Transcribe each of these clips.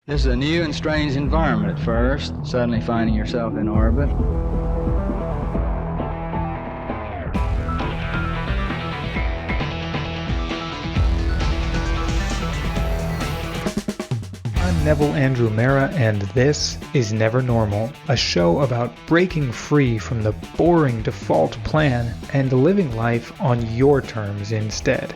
This is a new and strange environment at first, suddenly finding yourself in orbit. I'm Neville Andrew Mera, and this is Never Normal, a show about breaking free from the boring default plan and living life on your terms instead.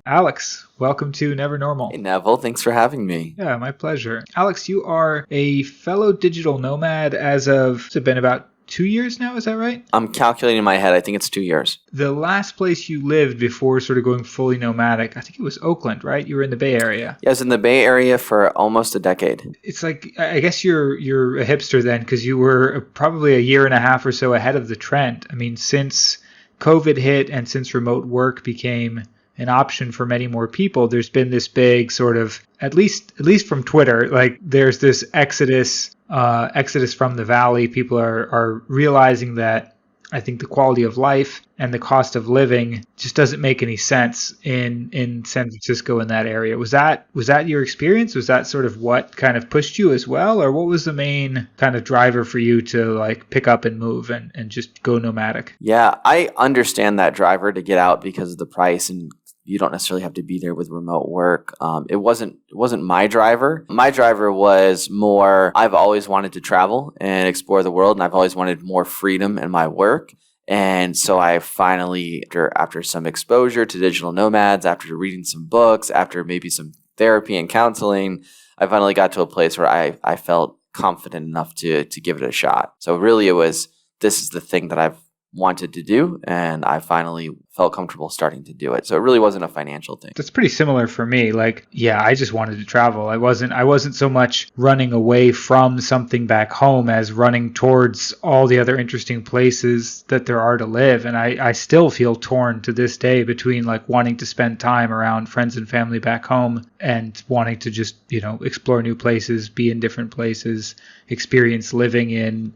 Alex, welcome to Never Normal. Hey Neville, thanks for having me. Yeah, my pleasure. Alex, you are a fellow digital nomad as of, has it been about 2 years now, is that right? I'm calculating in my head, I think it's 2 years. The last place you lived before sort of going fully nomadic, I think it was Oakland, right? You were in the Bay Area. Yeah, I was in the Bay Area for almost a decade. It's like, I guess you're a hipster then, because you were probably a year and a half or so ahead of the trend. I mean, since COVID hit and since remote work became an option for many more people, there's been this big sort of, at least from Twitter, like there's this exodus from the valley. People are realizing that I think the quality of life and the cost of living just doesn't make any sense in San Francisco in that area. Was that your experience? Was that sort of what kind of pushed you as well? Or what was the main kind of driver for you to like pick up and move and just go nomadic? Yeah, I understand that driver to get out because of the price, and you don't necessarily have to be there with remote work. It wasn't my driver. My driver was more, I've always wanted to travel and explore the world, and I've always wanted more freedom in my work. And so I finally, after some exposure to digital nomads, after reading some books, after maybe some therapy and counseling, I finally got to a place where I felt confident enough to give it a shot. So really this is the thing that I've wanted to do, and I finally felt comfortable starting to do it. So it really wasn't a financial thing. That's pretty similar for me. Like, yeah, I just wanted to travel. I wasn't so much running away from something back home as running towards all the other interesting places that there are to live. And I still feel torn to this day between like wanting to spend time around friends and family back home and wanting to just, explore new places, be in different places, experience living in,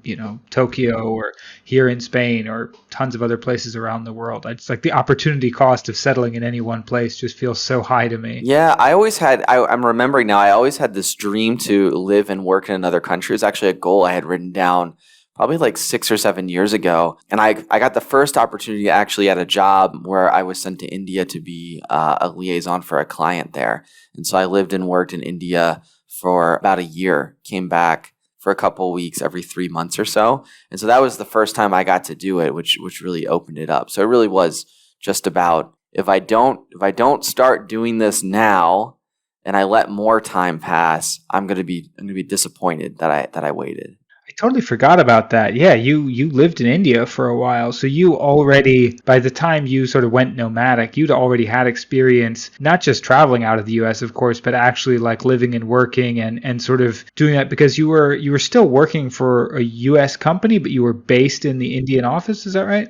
Tokyo or here in Spain or tons of other places around the world. It's like the opportunity cost of settling in any one place just feels so high to me. Yeah, I'm remembering now, I always had this dream to live and work in another country. It was actually a goal I had written down probably like 6 or 7 years ago. And I got the first opportunity actually at a job where I was sent to India to be a liaison for a client there. And so I lived and worked in India for about a year, came back for a couple of weeks every 3 months or so. And so that was the first time I got to do it, which really opened it up. So it really was just about, if I don't start doing this now and I let more time pass, I'm going to be disappointed that I waited. I totally forgot about that. Yeah, you lived in India for a while. So you already, by the time you sort of went nomadic, you'd already had experience, not just traveling out of the US, of course, but actually like living and working and sort of doing that because you were still working for a US company, but you were based in the Indian office. Is that right?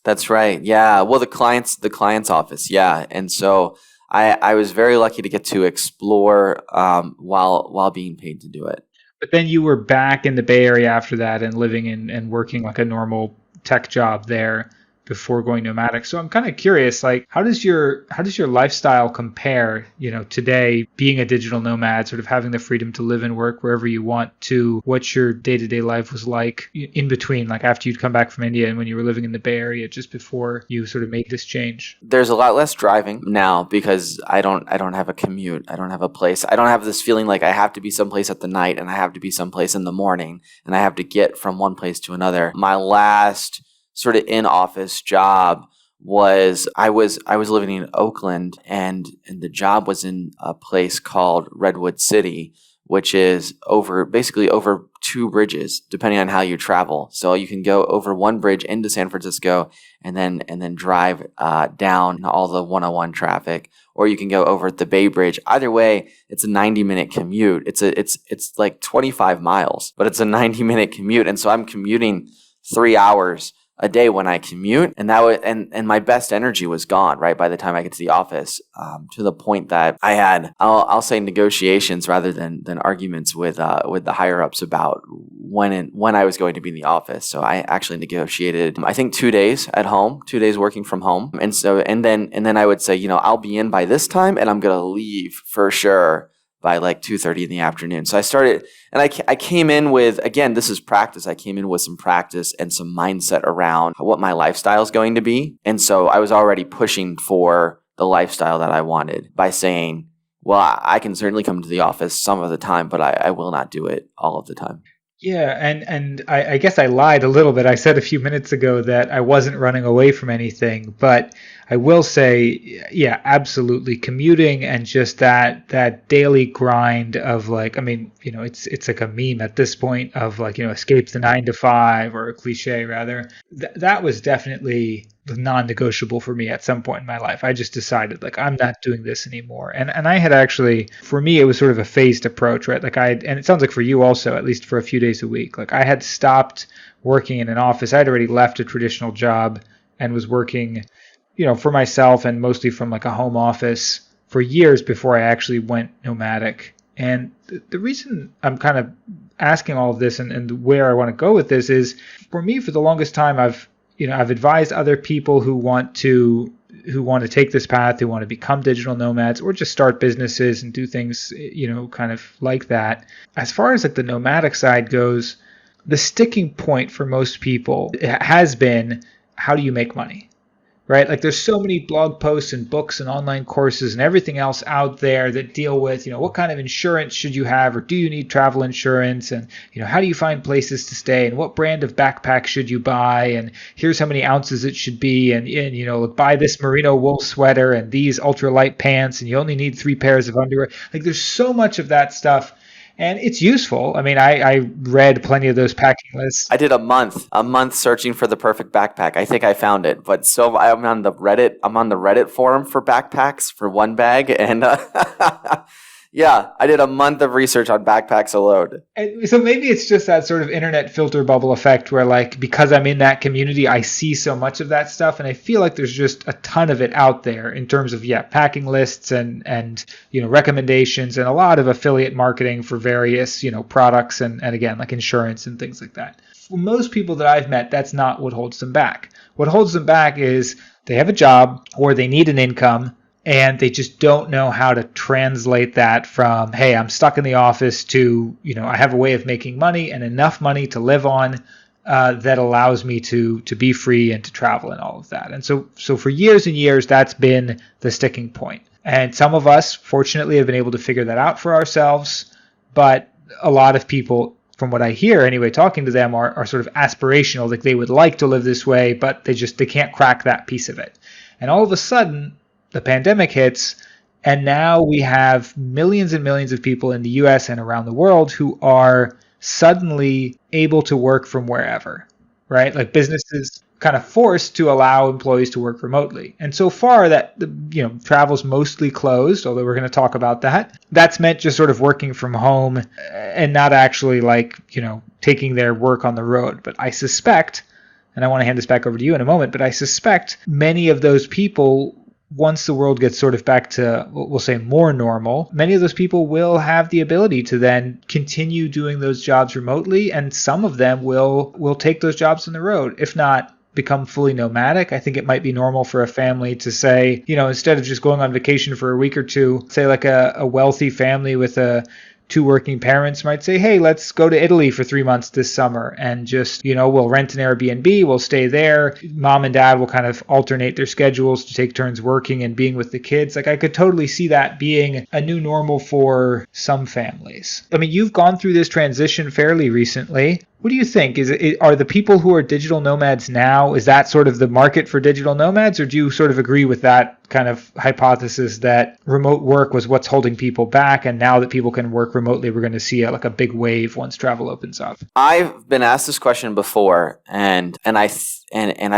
That's right. Yeah. Well, the client's office. Yeah. And so I was very lucky to get to explore while being paid to do it. But then you were back in the Bay Area after that and living and working like a normal tech job there before going nomadic. So I'm kind of curious, like how does your lifestyle compare, today being a digital nomad, sort of having the freedom to live and work wherever you want, to what your day-to-day life was like in between, like after you'd come back from India and when you were living in the Bay Area just before you sort of made this change? There's a lot less driving now because I don't have a commute. I don't have a place. I don't have this feeling like I have to be someplace at the night and I have to be someplace in the morning and I have to get from one place to another. My last sort of in-office job was I was living in Oakland, and the job was in a place called Redwood City, which is basically over 2 bridges, depending on how you travel. So you can go over one bridge into San Francisco and then drive down all the 101 traffic, or you can go over the Bay Bridge. Either way, it's a 90-minute commute. It's like 25 miles, but it's a 90-minute commute, and so I'm commuting 3 hours a day when I commute, and that was, and my best energy was gone right by the time I get to the office, to the point that I had, I'll say, negotiations rather than arguments with the higher ups about when I was going to be in the office. So I actually negotiated, I think, 2 days at home, 2 days working from home, and then I would say, I'll be in by this time, and I'm gonna leave for sure by like 2:30 in the afternoon. So I started, and I came in with, again, this is practice. I came in with some practice and some mindset around what my lifestyle is going to be. And so I was already pushing for the lifestyle that I wanted by saying, well, I can certainly come to the office some of the time, but I will not do it all of the time. Yeah, and I guess I lied a little bit. I said a few minutes ago that I wasn't running away from anything, but I will say, yeah, absolutely. Commuting and just that daily grind of like, I mean, it's like a meme at this point of like, escape the 9 to 5, or a cliche rather. That was definitely non-negotiable for me at some point in my life. I just decided like, I'm not doing this anymore. And I had actually, for me, it was sort of a phased approach, right? Like and it sounds like for you also, at least for a few days a week, like I had stopped working in an office. I'd already left a traditional job and was working, for myself and mostly from like a home office for years before I actually went nomadic. And the reason I'm kind of asking all of this and where I want to go with this is, for me, for the longest time, I've advised other people who want to take this path, who want to become digital nomads or just start businesses and do things, kind of like that. As far as like the nomadic side goes, the sticking point for most people has been, how do you make money? Right? Like there's so many blog posts and books and online courses and everything else out there that deal with, what kind of insurance should you have, or do you need travel insurance? And, how do you find places to stay, and what brand of backpack should you buy? And here's how many ounces it should be. And buy this merino wool sweater and these ultralight pants, and you only need 3 pairs of underwear. Like there's so much of that stuff. And it's useful. I mean, I read plenty of those packing lists. I did a month searching for the perfect backpack. I think I found it, but so I'm on the Reddit forum for backpacks for one bag, and yeah, I did a month of research on backpacks alone. And so maybe it's just that sort of internet filter bubble effect where, like, because I'm in that community, I see so much of that stuff, and I feel like there's just a ton of it out there in terms of, packing lists and recommendations and a lot of affiliate marketing for various, products and again, like insurance and things like that. For most people that I've met, that's not what holds them back. What holds them back is they have a job or they need an income, and they just don't know how to translate that from, hey, I'm stuck in the office, to, I have a way of making money and enough money to live on that allows me to be free and to travel and all of that. And so for years and years, that's been the sticking point. And some of us, fortunately, have been able to figure that out for ourselves. But a lot of people, from what I hear anyway, talking to them, are sort of aspirational. Like they would like to live this way, but they can't crack that piece of it. And all of a sudden, the pandemic hits, and now we have millions and millions of people in the US and around the world who are suddenly able to work from wherever, right? Like businesses kind of forced to allow employees to work remotely. And so far that, travel's mostly closed, although we're going to talk about that. That's meant just sort of working from home and not actually taking their work on the road. But I suspect, and I want to hand this back over to you in a moment, but I suspect many of those people, once the world gets sort of back to, we'll say, more normal, many of those people will have the ability to then continue doing those jobs remotely, and some of them will take those jobs on the road, if not become fully nomadic. I think it might be normal for a family to say, instead of just going on vacation for a week or two, say like a wealthy family with 2 working parents might say, hey, let's go to Italy for 3 months this summer and just, we'll rent an Airbnb, we'll stay there. Mom and dad will kind of alternate their schedules to take turns working and being with the kids. Like I could totally see that being a new normal for some families. I mean, you've gone through this transition fairly recently. What do you think? Are the people who are digital nomads now, is that sort of the market for digital nomads, or do you sort of agree with that kind of hypothesis that remote work was what's holding people back, and now that people can work remotely, we're going to see a big wave once travel opens up? I've been asked this question before, and I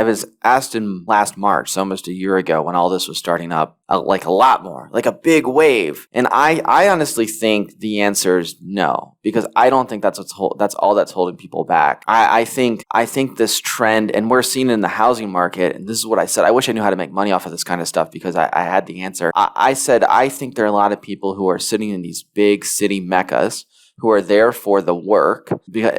was asked in last March, so almost a year ago, when all this was starting up. like a lot more, like a big wave. And I honestly think the answer is no, because I don't think that's all that's holding people back. I think this trend, and we're seeing it in the housing market, and this is what I said. I wish I knew how to make money off of this kind of stuff because I had the answer. I said, I think there are a lot of people who are sitting in these big city meccas who are there for the work,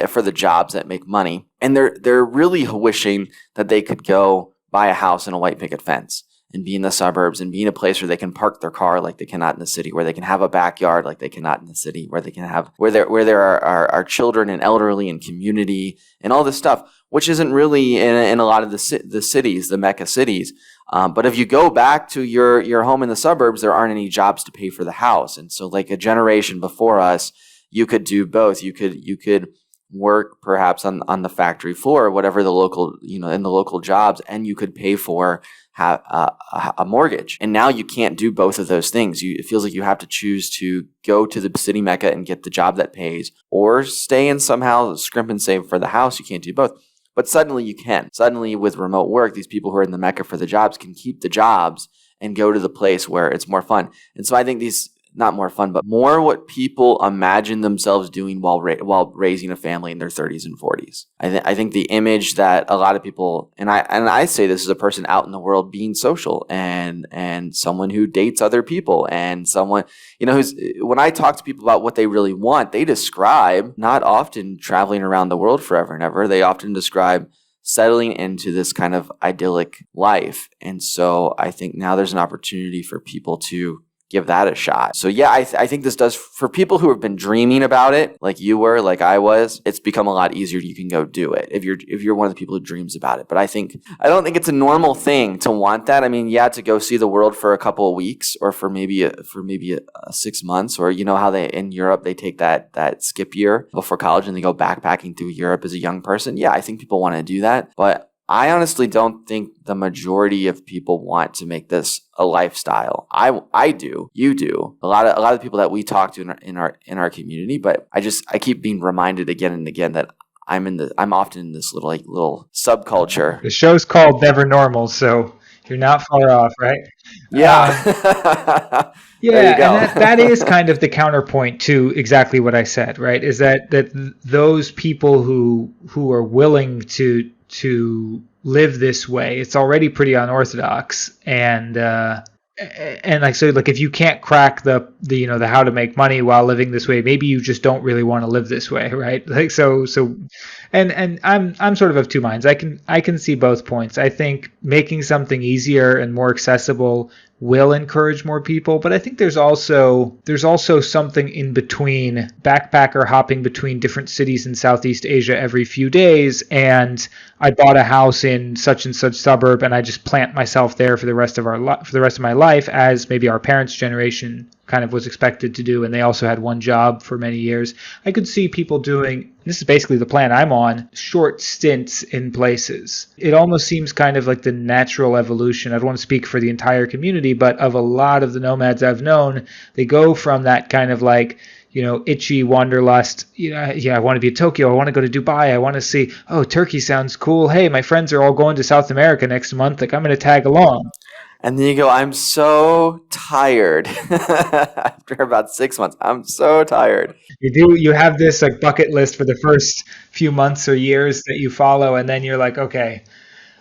for the jobs that make money. And they're really wishing that they could go buy a house and a white picket fence and be in the suburbs and be in a place where they can park their car like they cannot in the city, where they can have a backyard like they cannot in the city, where there are children and elderly and community and all this stuff, which isn't really in a lot of the cities, the Mecca cities. But if you go back to your home in the suburbs, there aren't any jobs to pay for the house. And so like a generation before us, you could do both. You could work perhaps on the factory floor, whatever the local, in the local jobs, and you could pay for a mortgage. And now you can't do both of those things. It feels like you have to choose to go to the city mecca and get the job that pays, or stay and somehow scrimp and save for the house. You can't do both. But suddenly you can. Suddenly with remote work, these people who are in the mecca for the jobs can keep the jobs and go to the place where it's more fun. And so I think not more fun, but more what people imagine themselves doing while raising a family in their 30s and 40s. I think the image that a lot of people, and I say this as a person out in the world being social and someone who dates other people and someone, when I talk to people about what they really want, they describe not often traveling around the world forever and ever. They often describe settling into this kind of idyllic life. And so I think now there's an opportunity for people to give that a shot. So yeah, I think this does, for people who have been dreaming about it, like you were, like I was, it's become a lot easier. You can go do it if you're one of the people who dreams about it. But I don't think it's a normal thing to want that. I mean, yeah, to go see the world for a couple of weeks, or for maybe 6 months, or how they in Europe they take that skip year before college and they go backpacking through Europe as a young person. Yeah, I think people want to do that, but I honestly don't think the majority of people want to make this a lifestyle. I do. You do. A lot of people that we talk to in our community, but I keep being reminded again and again that I'm often in this little subculture. The show's called Never Normal, so you're not far off, right? Yeah. Yeah, and that is kind of the counterpoint to exactly what I said, right? Is that those people who are willing to live this way, it's already pretty unorthodox, and like, so like if you can't crack the how to make money while living this way, maybe you just don't really want to live this way, right? Like so and I'm sort of two minds. I can see both points. I think making something easier and more accessible will encourage more people, but I think there's also something in between backpacker hopping between different cities in Southeast Asia every few days, and I bought a house in such and such suburb and I just plant myself there for the rest of my life, as maybe our parents' generation kind of was expected to do, and they also had one job for many years. I could see people doing, this is basically the plan I'm on, short stints in places. It almost seems kind of like the natural evolution. I don't want to speak for the entire community, but of a lot of the nomads I've known, they go from that kind of like, itchy wanderlust. I want to be in Tokyo. I want to go to Dubai. I want to see, Turkey sounds cool. Hey, my friends are all going to South America next month. Like, I'm going to tag along. And then you go, I'm so tired. After about 6 months, I'm so tired. You have this like bucket list for the first few months or years that you follow, and then you're like, okay,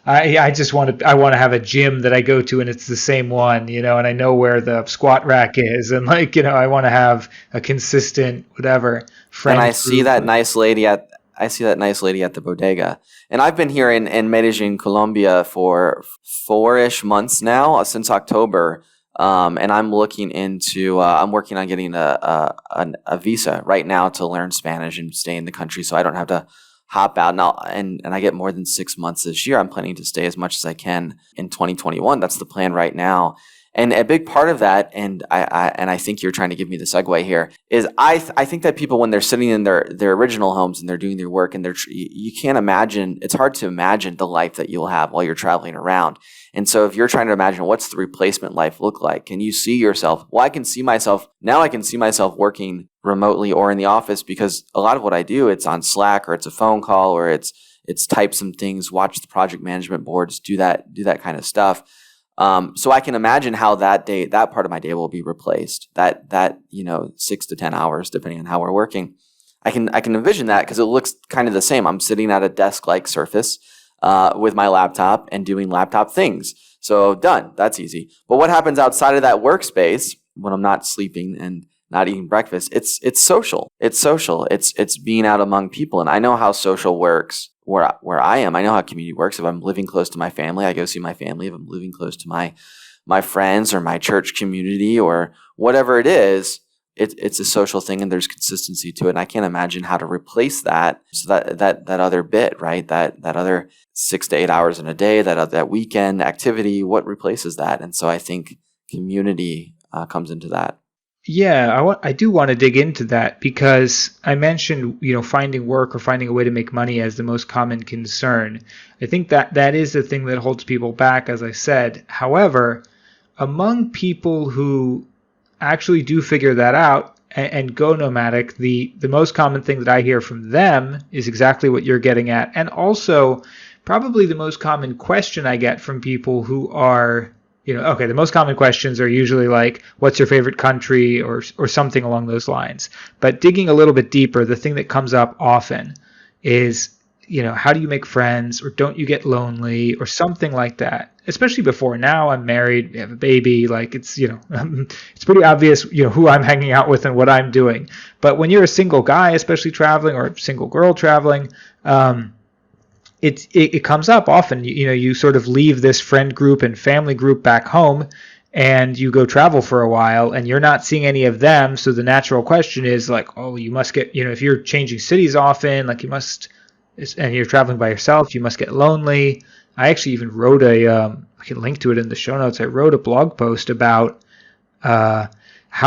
I want to have a gym that I go to and it's the same one, and I know where the squat rack is, and I want to have a consistent whatever friend. And I see that nice lady at the bodega. And I've been here in Medellin, Colombia for 4-ish months now, since October. And I'm looking into, I'm working on getting a visa right now to learn Spanish and stay in the country so I don't have to hop out now. And I get more than 6 months this year. I'm planning to stay as much as I can in 2021. That's the plan right now. And a big part of that, and I think you're trying to give me the segue here, is I think that people, when they're sitting in their original homes and they're doing their work, and you can't imagine, it's hard to imagine the life that you'll have while you're traveling around. And so if you're trying to imagine what's the replacement life look like, can you see yourself? Well, I can see myself working remotely or in the office, because a lot of what I do, it's on Slack, or it's a phone call, or it's type some things, watch the project management boards, do that kind of stuff. So I can imagine how that part of my day will be replaced. That 6 to 10 hours, depending on how we're working. I can envision that because it looks kind of the same. I'm sitting at a desk-like surface with my laptop and doing laptop things. So done. That's easy. But what happens outside of that workspace when I'm not sleeping and not eating breakfast? It's social. It's social. It's being out among people. And I know how social works where I am. I know how community works. If I'm living close to my family, I go see my family. If I'm living close to my friends or my church community or whatever it is, it's a social thing and there's consistency to it. And I can't imagine how to replace that. So that other bit, right? That other 6 to 8 hours in a day, that weekend activity, what replaces that? And so I think community comes into that. Yeah, I do want to dig into that because I mentioned, finding work or finding a way to make money as the most common concern. I think that is the thing that holds people back, as I said. However, among people who actually do figure that out and go nomadic, the most common thing that I hear from them is exactly what you're getting at. And also, probably the most common question I get from people who are the most common questions are usually like, what's your favorite country or something along those lines. But digging a little bit deeper, the thing that comes up often is, how do you make friends, or don't you get lonely, or something like that. Especially before now, I'm married, we have a baby, like it's pretty obvious, who I'm hanging out with and what I'm doing. But when you're a single guy, especially traveling, or a single girl traveling, it comes up often. You sort of leave this friend group and family group back home and you go travel for a while and you're not seeing any of them. So the natural question is like, oh, you must get, if you're changing cities often, like and you're traveling by yourself, you must get lonely. I actually even wrote I can link to it in the show notes. I wrote a blog post about how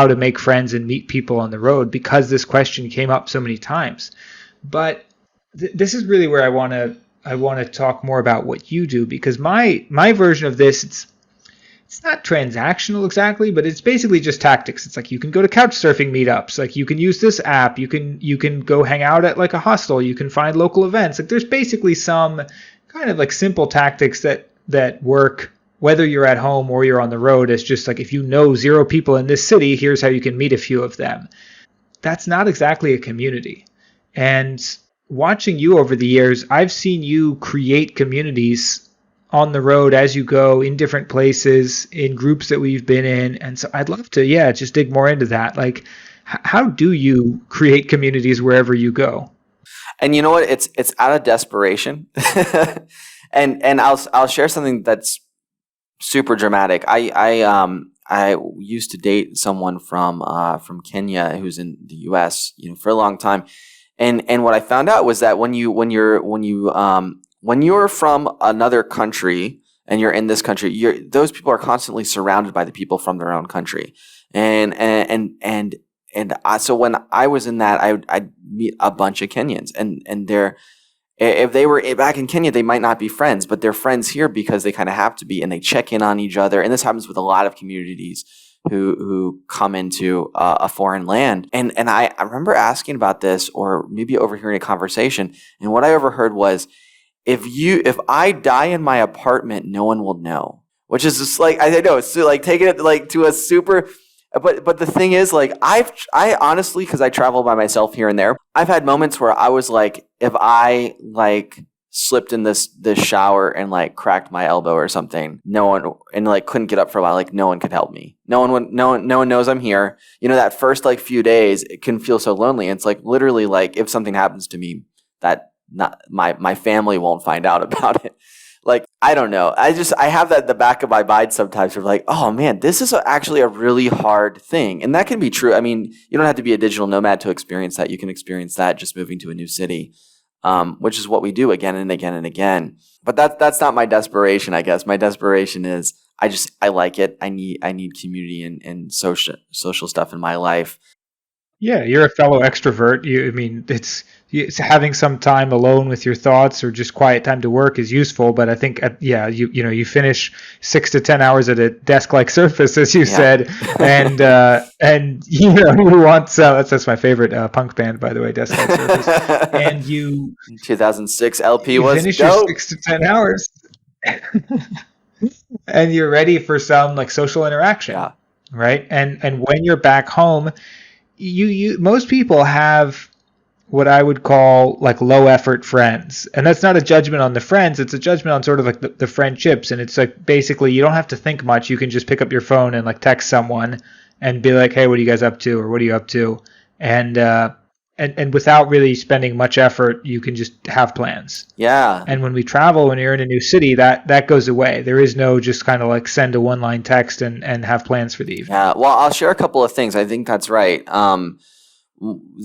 to make friends and meet people on the road because this question came up so many times. But this is really where I want to talk more about what you do, because my version of this, it's not transactional exactly, but it's basically just tactics. It's like you can go to couch surfing meetups, like you can use this app, you can go hang out at like a hostel, you can find local events. Like there's basically some kind of like simple tactics that work whether you're at home or you're on the road. It's just like, if you know 0 people in this city, here's how you can meet a few of them. That's not exactly a community. And watching you over the years, I've seen you create communities on the road as you go, in different places, in groups that we've been in. And so I'd love to, just dig more into that. Like, how do you create communities wherever you go? And you know what? It's out of desperation. and I'll share something that's super dramatic. I used to date someone from Kenya who's in the U.S. For a long time. And what I found out was that when you're from another country and you're in this country, those people are constantly surrounded by the people from their own country. So when I was in that, I'd meet a bunch of Kenyans, and if they were back in Kenya, they might not be friends, but they're friends here because they kind of have to be, and they check in on each other. And this happens with a lot of communities who come into a foreign land. And I remember asking about this, or maybe overhearing a conversation, and what I overheard was, if I die in my apartment, no one will know. Which is just like, I know, it's like taking it like to a super, but the thing is, like, I honestly, because I travel by myself here and there, I've had moments where I was like, if I like slipped in this shower and like cracked my elbow or something, no one, and like couldn't get up for a while, like no one could help me. No one knows I'm here. That first like few days, it can feel so lonely. It's like literally like if something happens to me, that not my family won't find out about it. Like, I don't know. I have that at the back of my mind sometimes. We're like, oh man, this is actually a really hard thing. And that can be true. I mean, you don't have to be a digital nomad to experience that. You can experience that just moving to a new city, which is what we do again and again and again. But that's not my desperation, I guess. My desperation is I like it. I need community and social stuff in my life. Yeah, you're a fellow extrovert. It's having some time alone with your thoughts or just quiet time to work is useful. But I think, you finish 6 to 10 hours at a desk-like surface, as you said, and who wants? That's my favorite punk band, by the way, desk-like surface. And you 2006 LP was finish dope. your 6 to 10 hours. and you're ready for some like social interaction. Yeah. Right. And when you're back home, you most people have what I would call like low effort friends. And that's not a judgment on the friends. It's a judgment on sort of like the friendships. And it's like basically you don't have to think much. You can just pick up your phone and like text someone and be like, hey, what are you guys up to? Or what are you up to? And without really spending much effort, you can just have plans. Yeah. And when we travel, when you're in a new city, that goes away. There is no just kind of like send a one-line text and have plans for the evening. Yeah. Well, I'll share a couple of things. I think that's right.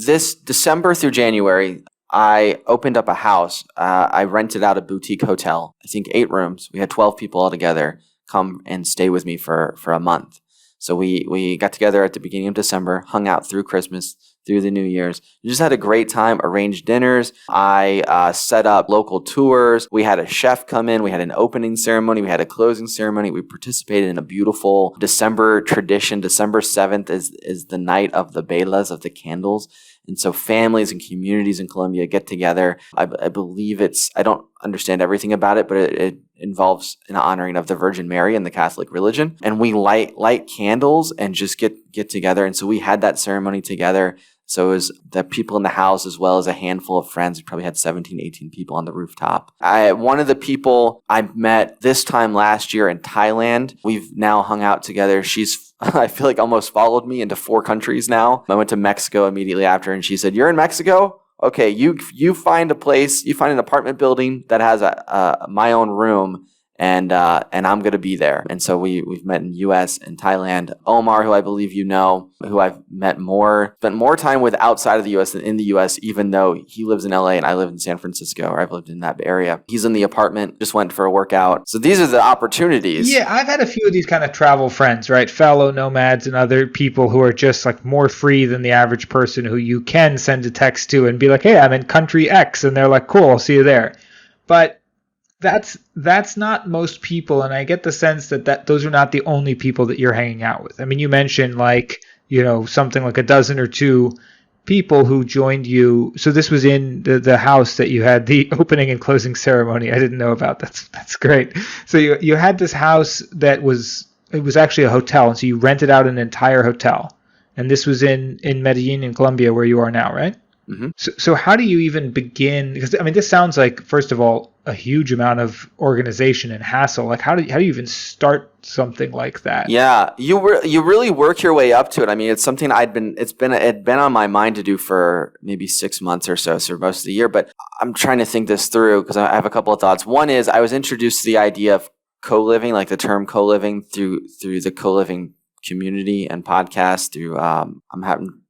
This December through January, I opened up a house. I rented out a boutique hotel, I think 8 rooms. We had 12 people all together come and stay with me for a month. So we got together at the beginning of December, hung out through Christmas, through the New Year's. We just had a great time, arranged dinners. I set up local tours. We had a chef come in. We had an opening ceremony. We had a closing ceremony. We participated in a beautiful December tradition. December 7th is the night of the velas, of the candles. And so families and communities in Colombia get together. I believe I don't understand everything about it, but it involves an honoring of the Virgin Mary and the Catholic religion. And we light candles and just get together. And so we had that ceremony together. So it was the people in the house as well as a handful of friends. We probably had 17, 18 people on the rooftop. One of the people I met this time last year in Thailand, we've now hung out together. She's, I feel like, almost followed me into 4 countries now. I went to Mexico immediately after, and she said, "You're in Mexico? Okay, you find a place, you find an apartment building that has my own room, and I'm going to be there." And so we've met in U.S. and Thailand. Omar, who I believe you know, who I've spent more time with outside of the U.S. than in the U.S., even though he lives in L.A. and I live in San Francisco, or I've lived in that area. He's in the apartment, just went for a workout. So these are the opportunities. Yeah, I've had a few of these kind of travel friends, right? Fellow nomads and other people who are just like more free than the average person, who you can send a text to and be like, hey, I'm in country X. And they're like, cool, I'll see you there. But that's not most people, and I get the sense that those are not the only people that you're hanging out with. I mean, you mentioned like, something like a dozen or 2 people who joined you. So this was in the house that you had the opening and closing ceremony. I didn't know about. That's great. So you had this house that was actually a hotel, and so you rented out an entire hotel. And this was in Medellin in Colombia, where you are now, right? Mm-hmm. So how do you even begin? Because I mean, this sounds like, first of all, a huge amount of organization and hassle. Like, how do you even start something like that? Yeah, you really work your way up to it. I mean, it's something it'd been on my mind to do for maybe 6 months or so most of the year. But I'm trying to think this through because I have a couple of thoughts. One is I was introduced to the idea of co-living, like the term co-living, through the co-living community and podcast through I'm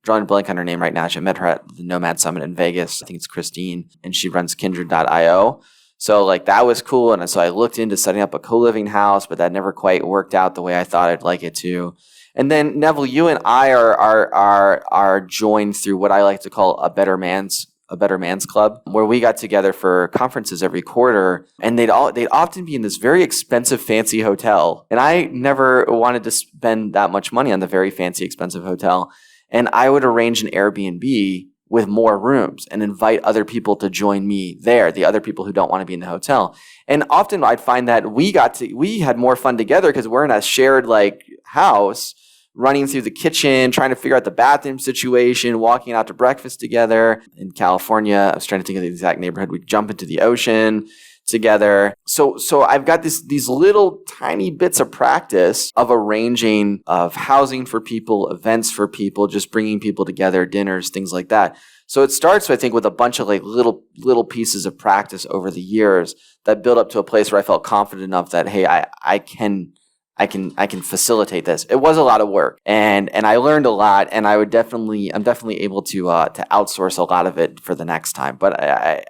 drawing a blank on her name right now. I met her at the Nomad Summit in Vegas. I think it's Christine, and she runs kindred.io. So like that was cool. And so I looked into setting up a co-living house, but that never quite worked out the way I thought I'd like it to. And then Neville, you and I are joined through what I like to call a better man's club, where we got together for conferences every quarter, and they'd often be in this very expensive, fancy hotel. And I never wanted to spend that much money on the very fancy, expensive hotel. And I would arrange an Airbnb with more rooms and invite other people to join me there, the other people who don't want to be in the hotel. And often I'd find that we had more fun together because we're in a shared like house, running through the kitchen, trying to figure out the bathroom situation, walking out to breakfast together. In California, I was trying to think of the exact neighborhood. We'd jump into the ocean together. So I've got these little tiny bits of practice of arranging of housing for people, events for people, just bringing people together, dinners, things like that. So it starts, I think, with a bunch of like little pieces of practice over the years that build up to a place where I felt confident enough that, hey, I can facilitate this. It was a lot of work, and I learned a lot, and I'm definitely able to outsource a lot of it for the next time. But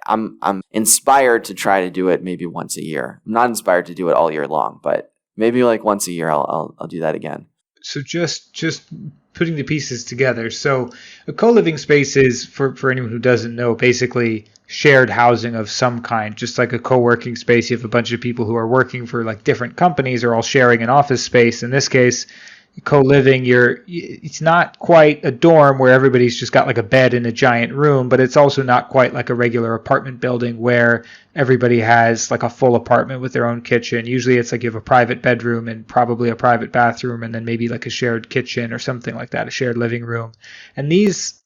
I'm inspired to try to do it maybe once a year. I'm not inspired to do it all year long, but maybe like once a year I'll do that again. So just putting the pieces together. So a co-living space is, for anyone who doesn't know, basically shared housing of some kind, just like a co-working space. You have a bunch of people who are working for like different companies are all sharing an office space. In this case, co-living, it's not quite a dorm where everybody's just got like a bed in a giant room, but it's also not quite like a regular apartment building where everybody has like a full apartment with their own kitchen. Usually it's like you have a private bedroom and probably a private bathroom and then maybe like a shared kitchen or something like that, a shared living room. And these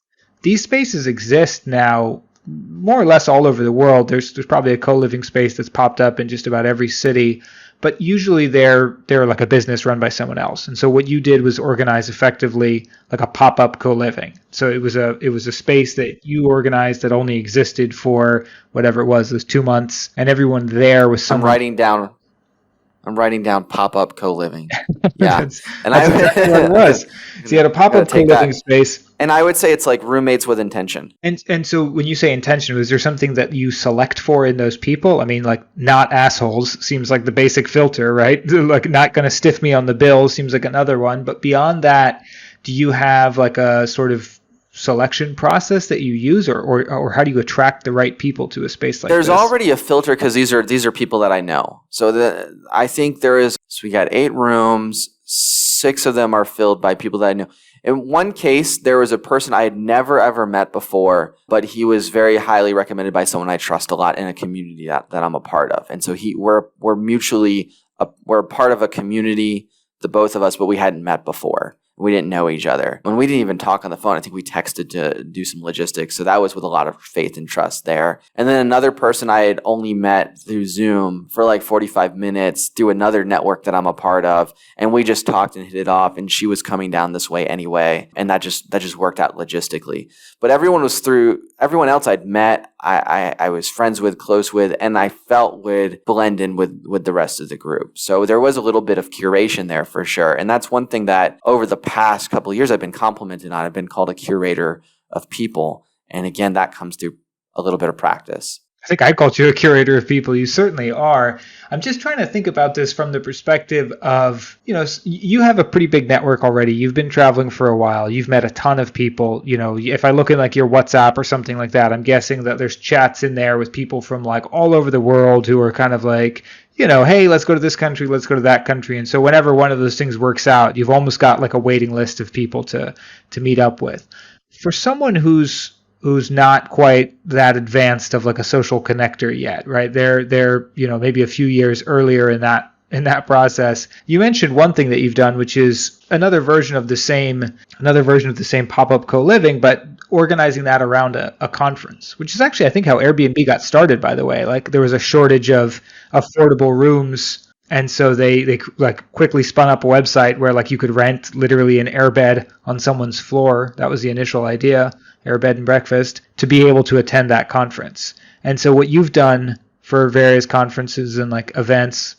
spaces exist now more or less all over the world. There's probably a co-living space that's popped up in just about every city, but usually they're like a business run by someone else. And so what you did was organize effectively like a pop-up co-living. So it was a space that you organized that only existed for whatever it was, those 2 months, and everyone there was someone. I'm writing down pop-up co-living. Yeah. that's exactly what it was. So you had a pop-up co-living space. And I would say it's like roommates with intention. And so when you say intention, was there something that you select for in those people? I mean, like not assholes seems like the basic filter, right? Like not going to stiff me on the bill seems like another one. But beyond that, do you have like a sort of selection process that you use, or how do you attract the right people to a space like this? There's already a filter because these are people that I know. So I think there is. So we got 8 rooms. 6 of them are filled by people that I know. In one case, there was a person I had never ever met before, but he was very highly recommended by someone I trust a lot in a community that I'm a part of. And so we're mutually we're part of a community, the both of us, but we hadn't met before. We didn't know each other. When we didn't even talk on the phone, I think we texted to do some logistics. So that was with a lot of faith and trust there. And then another person I had only met through Zoom for like 45 minutes through another network that I'm a part of. And we just talked and hit it off. And she was coming down this way anyway. And that just worked out logistically. But everyone else I'd met, I was friends with, close with, and I felt would blend in with the rest of the group. So there was a little bit of curation there for sure. And that's one thing that over the past couple of years I've been complimented on. I've been called a curator of people. And again, that comes through a little bit of practice. I think I called you a curator of people. You certainly are. I'm just trying to think about this from the perspective of, you have a pretty big network already. You've been traveling for a while. You've met a ton of people. If I look at like your WhatsApp or something like that, I'm guessing that there's chats in there with people from like all over the world who are kind of like, hey, let's go to this country, let's go to that country. And so whenever one of those things works out, you've almost got like a waiting list of people to meet up with. For someone who's not quite that advanced of like a social connector yet, right? They're maybe a few years earlier in that process. You mentioned one thing that you've done, which is another version of the same pop-up co-living, but organizing that around a conference, which is actually, I think, how Airbnb got started, by the way. Like there was a shortage of affordable rooms. And so they like quickly spun up a website where like you could rent literally an airbed on someone's floor. That was the initial idea, airbed and breakfast, to be able to attend that conference. And so what you've done for various conferences and like events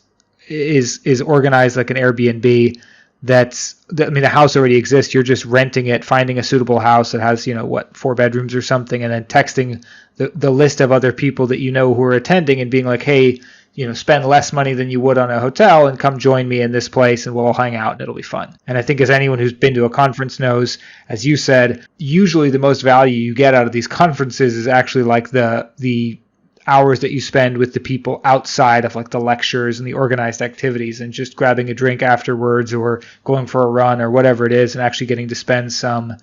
is organize like an Airbnb the house already exists. You're just renting it, finding a suitable house that has, 4 bedrooms or something, and then texting the list of other people that who are attending and being like, hey, spend less money than you would on a hotel and come join me in this place and we'll all hang out and it'll be fun. And I think as anyone who's been to a conference knows, as you said, usually the most value you get out of these conferences is actually like the hours that you spend with the people outside of like the lectures and the organized activities and just grabbing a drink afterwards or going for a run or whatever it is and actually getting to spend some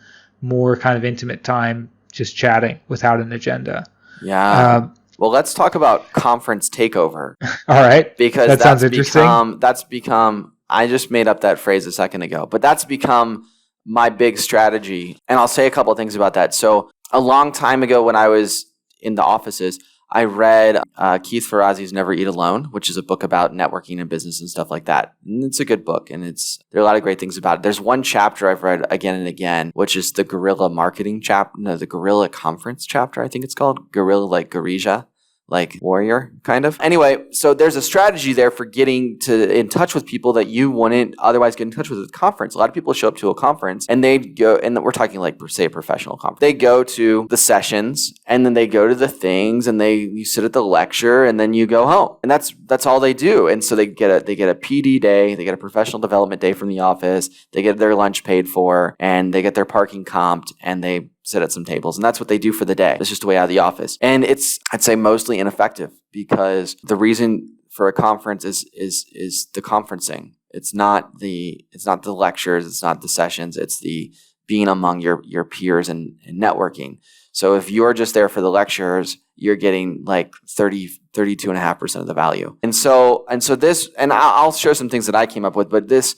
more kind of intimate time just chatting without an agenda. Yeah. Well, let's talk about conference takeover. All right. Because that sounds interesting. That's become, I just made up that phrase a second ago, but that's become my big strategy. And I'll say a couple of things about that. So a long time ago when I was in the offices, I read Keith Ferrazzi's Never Eat Alone, which is a book about networking and business and stuff like that. And it's a good book, and there are a lot of great things about it. There's one chapter I've read again and again, which is the guerrilla marketing the guerrilla conference chapter, I think it's called. Guerrilla, like guerrilla, like warrior, kind of. Anyway, so there's a strategy there for getting in touch with people that you wouldn't otherwise get in touch with at the conference. A lot of people show up to a conference and they go, and we're talking like, say, a professional conference. They go to the sessions and then they go to the things and you sit at the lecture and then you go home. And that's all they do. And so they get a PD day, they get a professional development day from the office, they get their lunch paid for, and they get their parking comped, and they sit at some tables, and that's what they do for the day. It's just a way out of the office. And it's, I'd say, mostly ineffective because the reason for a conference is the conferencing. It's not the lectures, it's not the sessions, it's the being among your peers and networking. So if you're just there for the lectures, you're getting like 32.5% of the value. And so this, and I'll share some things that I came up with, but this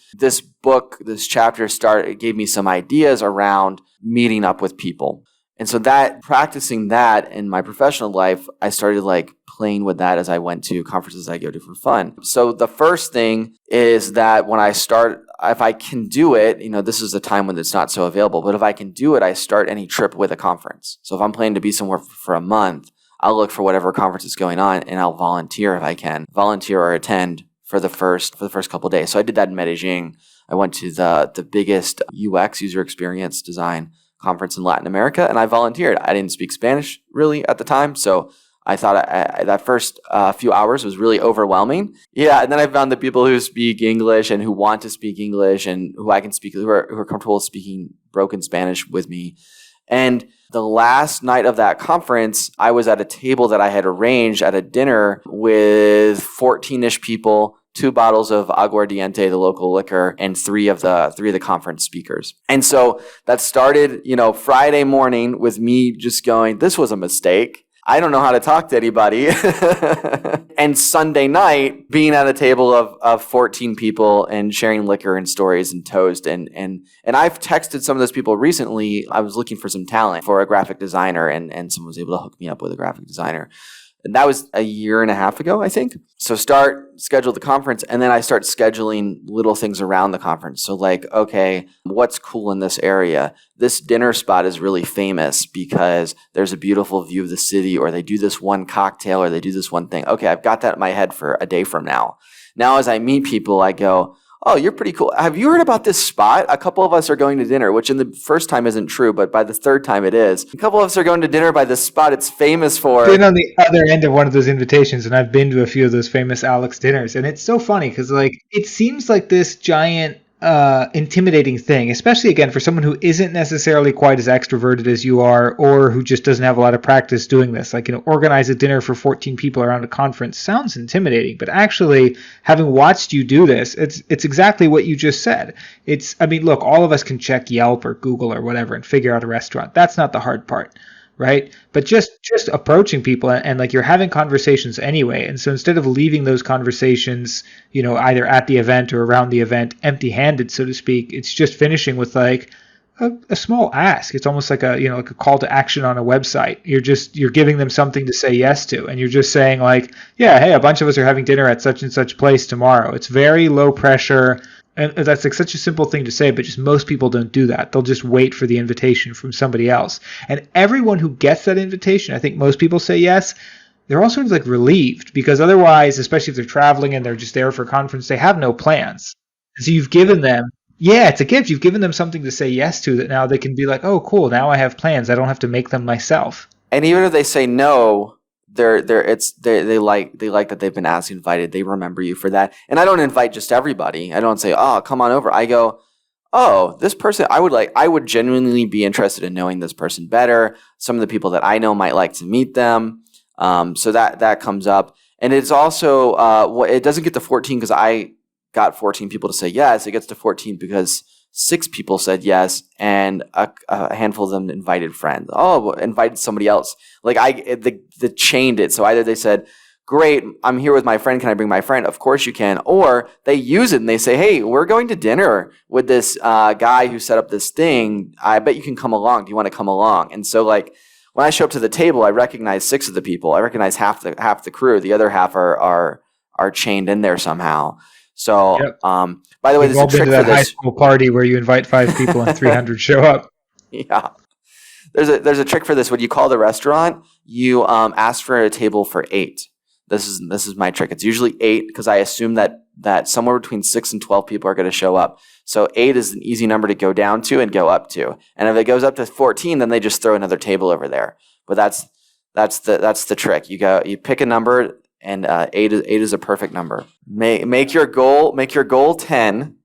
book, this chapter it gave me some ideas around meeting up with people. And so practicing that in my professional life, I started like playing with that as I went to conferences I go to for fun. So the first thing is that if I can do it, this is a time when it's not so available, but if I can do it, I start any trip with a conference. So if I'm planning to be somewhere for a month, I'll look for whatever conference is going on and I'll volunteer if I can, or attend for the first couple of days. So I did that in Medellin. I went to the biggest UX, user experience design conference in Latin America, and I volunteered. I didn't speak Spanish really at the time, so I thought that first few hours was really overwhelming. Yeah, and then I found the people who speak English and who want to speak English and who I can speak, who are comfortable speaking broken Spanish with me. And the last night of that conference, I was at a table that I had arranged at a dinner with 14-ish people, 2 bottles of aguardiente, the local liquor, and three of the conference speakers. And so that started, Friday morning with me just going, this was a mistake. I don't know how to talk to anybody. And Sunday night, being at a table of 14 people and sharing liquor and stories and toast. And I've texted some of those people recently. I was looking for some talent for a graphic designer, and someone was able to hook me up with a graphic designer. And that was a year and a half ago, I think. So schedule the conference, and then I start scheduling little things around the conference. So like, okay, what's cool in this area? This dinner spot is really famous because there's a beautiful view of the city, or they do this one cocktail, or they do this one thing. Okay, I've got that in my head for a day from now. Now, as I meet people, I go, oh, you're pretty cool. Have you heard about this spot? A couple of us are going to dinner, which in the first time isn't true, but by the third time it is. A couple of us are going to dinner by this spot it's famous for. I've been on the other end of one of those invitations, and I've been to a few of those famous Alex dinners. And it's so funny because it seems like this giant intimidating thing, especially again for someone who isn't necessarily quite as extroverted as you are, or who just doesn't have a lot of practice doing this. Organize a dinner for 14 people around a conference sounds intimidating, but actually having watched you do this, it's exactly what you just said. Look, all of us can check Yelp or Google or whatever and figure out a restaurant. That's not the hard part, right? But just approaching people and you're having conversations anyway. And so instead of leaving those conversations, either at the event or around the event empty-handed, so to speak, it's just finishing with a small ask. It's almost like a call to action on a website. You're giving them something to say yes to, and you're just saying yeah, hey, a bunch of us are having dinner at such and such place tomorrow. It's very low pressure. And that's such a simple thing to say, but just most people don't do that. They'll just wait for the invitation from somebody else. And everyone who gets that invitation, I think most people say yes, they're all sort of relieved, because otherwise, especially if they're traveling and they're just there for a conference, they have no plans. And so you've given them, it's a gift. You've given them something to say yes to that now they can be like, oh, cool, now I have plans. I don't have to make them myself. And even if they say no, they like that they've been asked, invited. They remember you for that. And I don't invite just everybody. I don't say, oh, come on over. I go, oh, this person, I would genuinely be interested in knowing this person better. Some of the people that I know might like to meet them. So that comes up. And it's also, it doesn't get to 14 because I got 14 people to say yes. It gets to 14 because 6 people said yes, and a handful of them invited friends. Oh, invited somebody else. The chained it. So either they said, great, I'm here with my friend. Can I bring my friend? Of course you can. Or they use it and they say, hey, we're going to dinner with this guy who set up this thing. I bet you can come along. Do you want to come along? And so when I show up to the table, I recognize 6 of the people. I recognize half the crew. The other half are chained in there somehow. So, yep. By the way, there's a trick for this. High school party where you invite 5 people and 300 show up. Yeah, there's a trick for this. When you call the restaurant, you ask for a table for 8. This is my trick. It's usually 8 because I assume that somewhere between 6 and 12 people are going to show up. So 8 is an easy number to go down to and go up to. And if it goes up to 14, then they just throw another table over there. But that's the trick. You pick a number. And 8 is a perfect number. Make your goal 10.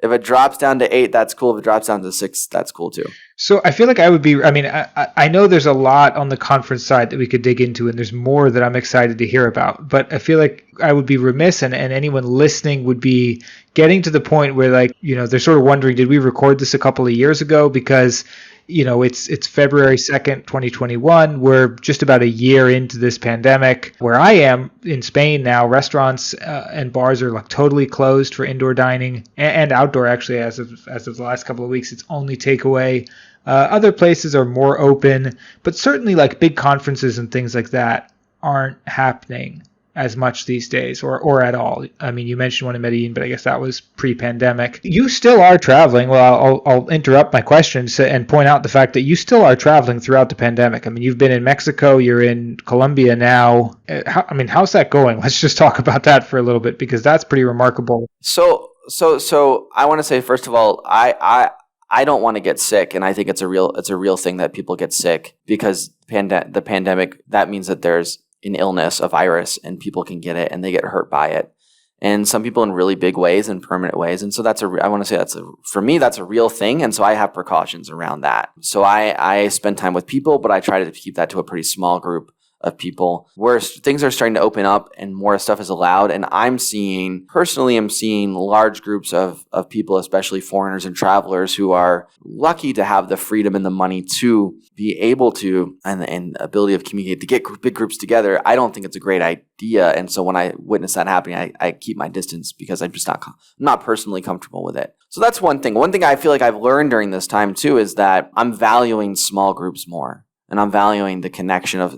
If it drops down to 8, that's cool. If it drops down to 6, that's cool too. So I feel like I know there's a lot on the conference side that we could dig into, and there's more that I'm excited to hear about. But I feel like I would be remiss, and anyone listening would be getting to the point where, like, they're sort of wondering, did we record this a couple of years ago? Because, it's February 2nd, 2021. We're just about a year into this pandemic. Where I am in Spain now, restaurants and bars are like totally closed for indoor dining and outdoor. Actually, as of the last couple of weeks, it's only takeaway. Other places are more open, but certainly like big conferences and things like that aren't happening as much these days, or at all. I mean, you mentioned one in Medellin, but I guess that was pre-pandemic. You still are traveling. Well, I'll interrupt my questions and point out the fact that you still are traveling throughout the pandemic. I mean, you've been in Mexico, you're in Colombia now. How's that going? Let's just talk about that for a little bit, because that's pretty remarkable. So I want to say, first of all, I don't want to get sick, and I think it's a real thing that people get sick because the pandemic, that means that there's an illness, a virus, and people can get it and they get hurt by it. And some people in really big ways and permanent ways. And so I want to say for me, that's a real thing. And so I have precautions around that. So I spend time with people, but I try to keep that to a pretty small group of people where things are starting to open up and more stuff is allowed. And I'm seeing large groups of people, especially foreigners and travelers, who are lucky to have the freedom and the money to be able to, and ability of communicate, to get big groups together. I don't think it's a great idea. And so when I witness that happening, I keep my distance because I'm just not personally comfortable with it. So that's one thing. One thing I feel like I've learned during this time too is that I'm valuing small groups more. And I'm valuing the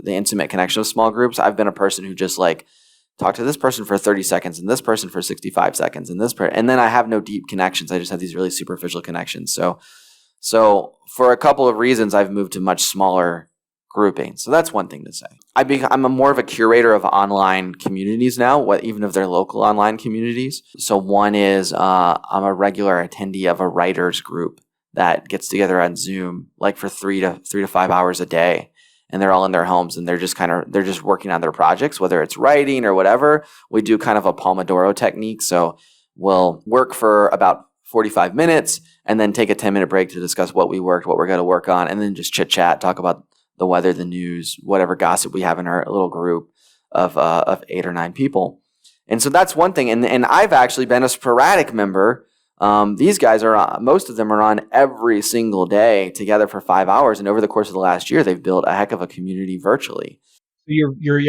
intimate connection of small groups. I've been a person who just like talk to this person for 30 seconds and this person for 65 seconds and then I have no deep connections. I just have these really superficial connections. So for a couple of reasons, I've moved to much smaller grouping. So that's one thing to say. I'm more of a curator of online communities now, even if they're local online communities. So one is I'm a regular attendee of a writers group that gets together on Zoom like for 3 to 5 hours a day, and they're all in their homes and they're just working on their projects, whether it's writing or whatever. We do kind of a Pomodoro technique. So we'll work for about 45 minutes and then take a 10-minute break to discuss what we worked, what we're going to work on, and then just chit chat, talk about the weather, the news, whatever gossip we have in our little group of 8 or 9 people. And so that's one thing. And I've actually been a sporadic member. These guys most of them are on every single day together for 5 hours. And over the course of the last year, they've built a heck of a community virtually. So you're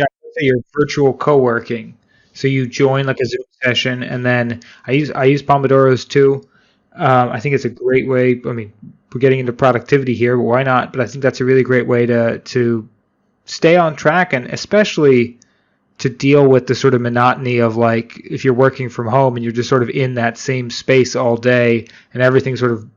virtual co-working. So you join like a Zoom session, and then I use Pomodoros too. I think it's a great way. I mean, we're getting into productivity here, but why not? But I think that's a really great way to stay on track, and especially to deal with the sort of monotony of like if you're working from home and you're just sort of in that same space all day and everything sort of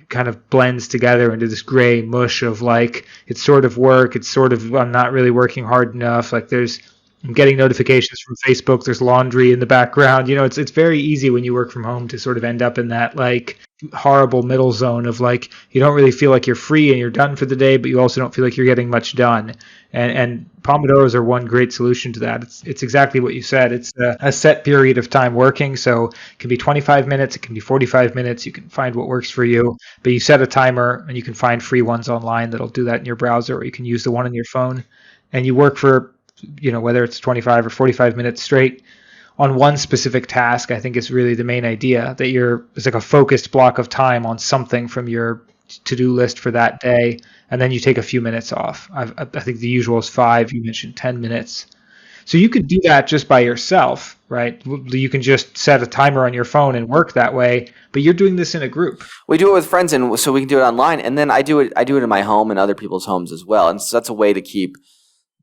kind of blends together into this gray mush of like it's sort of work, it's sort of I'm not really working hard enough. Like I'm getting notifications from Facebook, there's laundry in the background. It's very easy when you work from home to sort of end up in that like horrible middle zone of like you don't really feel like you're free and you're done for the day, but you also don't feel like you're getting much done. And Pomodoros are one great solution to that. It's exactly what you said. It's a set period of time working, so it can be 25 minutes, it can be 45 minutes. You can find what works for you, but you set a timer, and you can find free ones online that'll do that in your browser, or you can use the one on your phone, and you work for whether it's 25 or 45 minutes straight on one specific task. I think is really the main idea, that it's like a focused block of time on something from your to-do list for that day, and then you take a few minutes off. I think the usual is 5. You mentioned 10 minutes. So you could do that just by yourself, right? You can just set a timer on your phone and work that way, but you're doing this in a group. We do it with friends, and so we can do it online, and then I do it in my home and other people's homes as well. And so that's a way to keep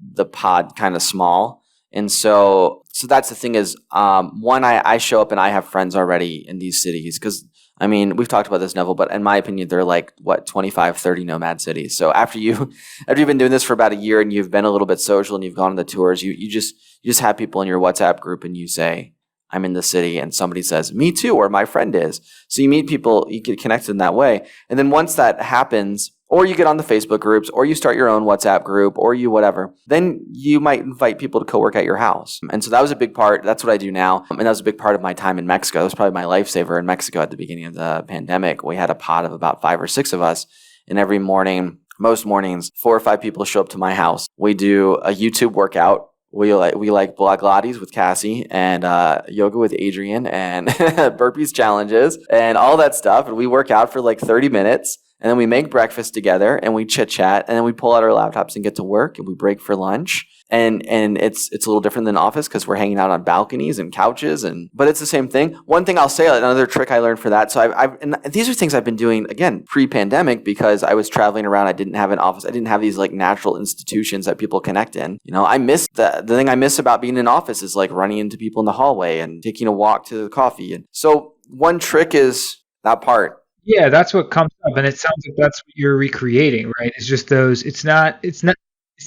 the pod kind of small. And so that's the thing is, one, I show up and I have friends already in these cities because, I mean, we've talked about this, Neville, but in my opinion, they're like, 25, 30 nomad cities. So after you've been doing this for about a year and you've been a little bit social and you've gone on the tours, you just have people in your WhatsApp group and you say, I'm in the city, and somebody says, me too, or my friend is. So you meet people, you get connected in that way. And then once that happens, or you get on the Facebook groups, or you start your own WhatsApp group, or you whatever, then you might invite people to co-work at your house. And so that was a big part. That's what I do now. And that was a big part of my time in Mexico. That was probably my lifesaver in Mexico at the beginning of the pandemic. We had a pod of about 5 or 6 of us, And every morning, most mornings, 4 or 5 people show up to my house. We do a YouTube workout. We like Bloglottis with Cassie and yoga with Adrian and burpees challenges and all that stuff. And we work out for like 30 minutes. And then we make breakfast together and we chit chat, and then we pull out our laptops and get to work, and we break for lunch. And it's a little different than office because we're hanging out on balconies and couches, but it's the same thing. One thing I'll say, another trick I learned for that. So and these are things I've been doing again pre-pandemic because I was traveling around. I didn't have an office. I didn't have these like natural institutions that people connect in. I miss the thing I miss about being in office is like running into people in the hallway and taking a walk to the coffee. And so one trick is that part. Yeah, that's what comes up, and it sounds like that's what you're recreating, right? It's just those. It's not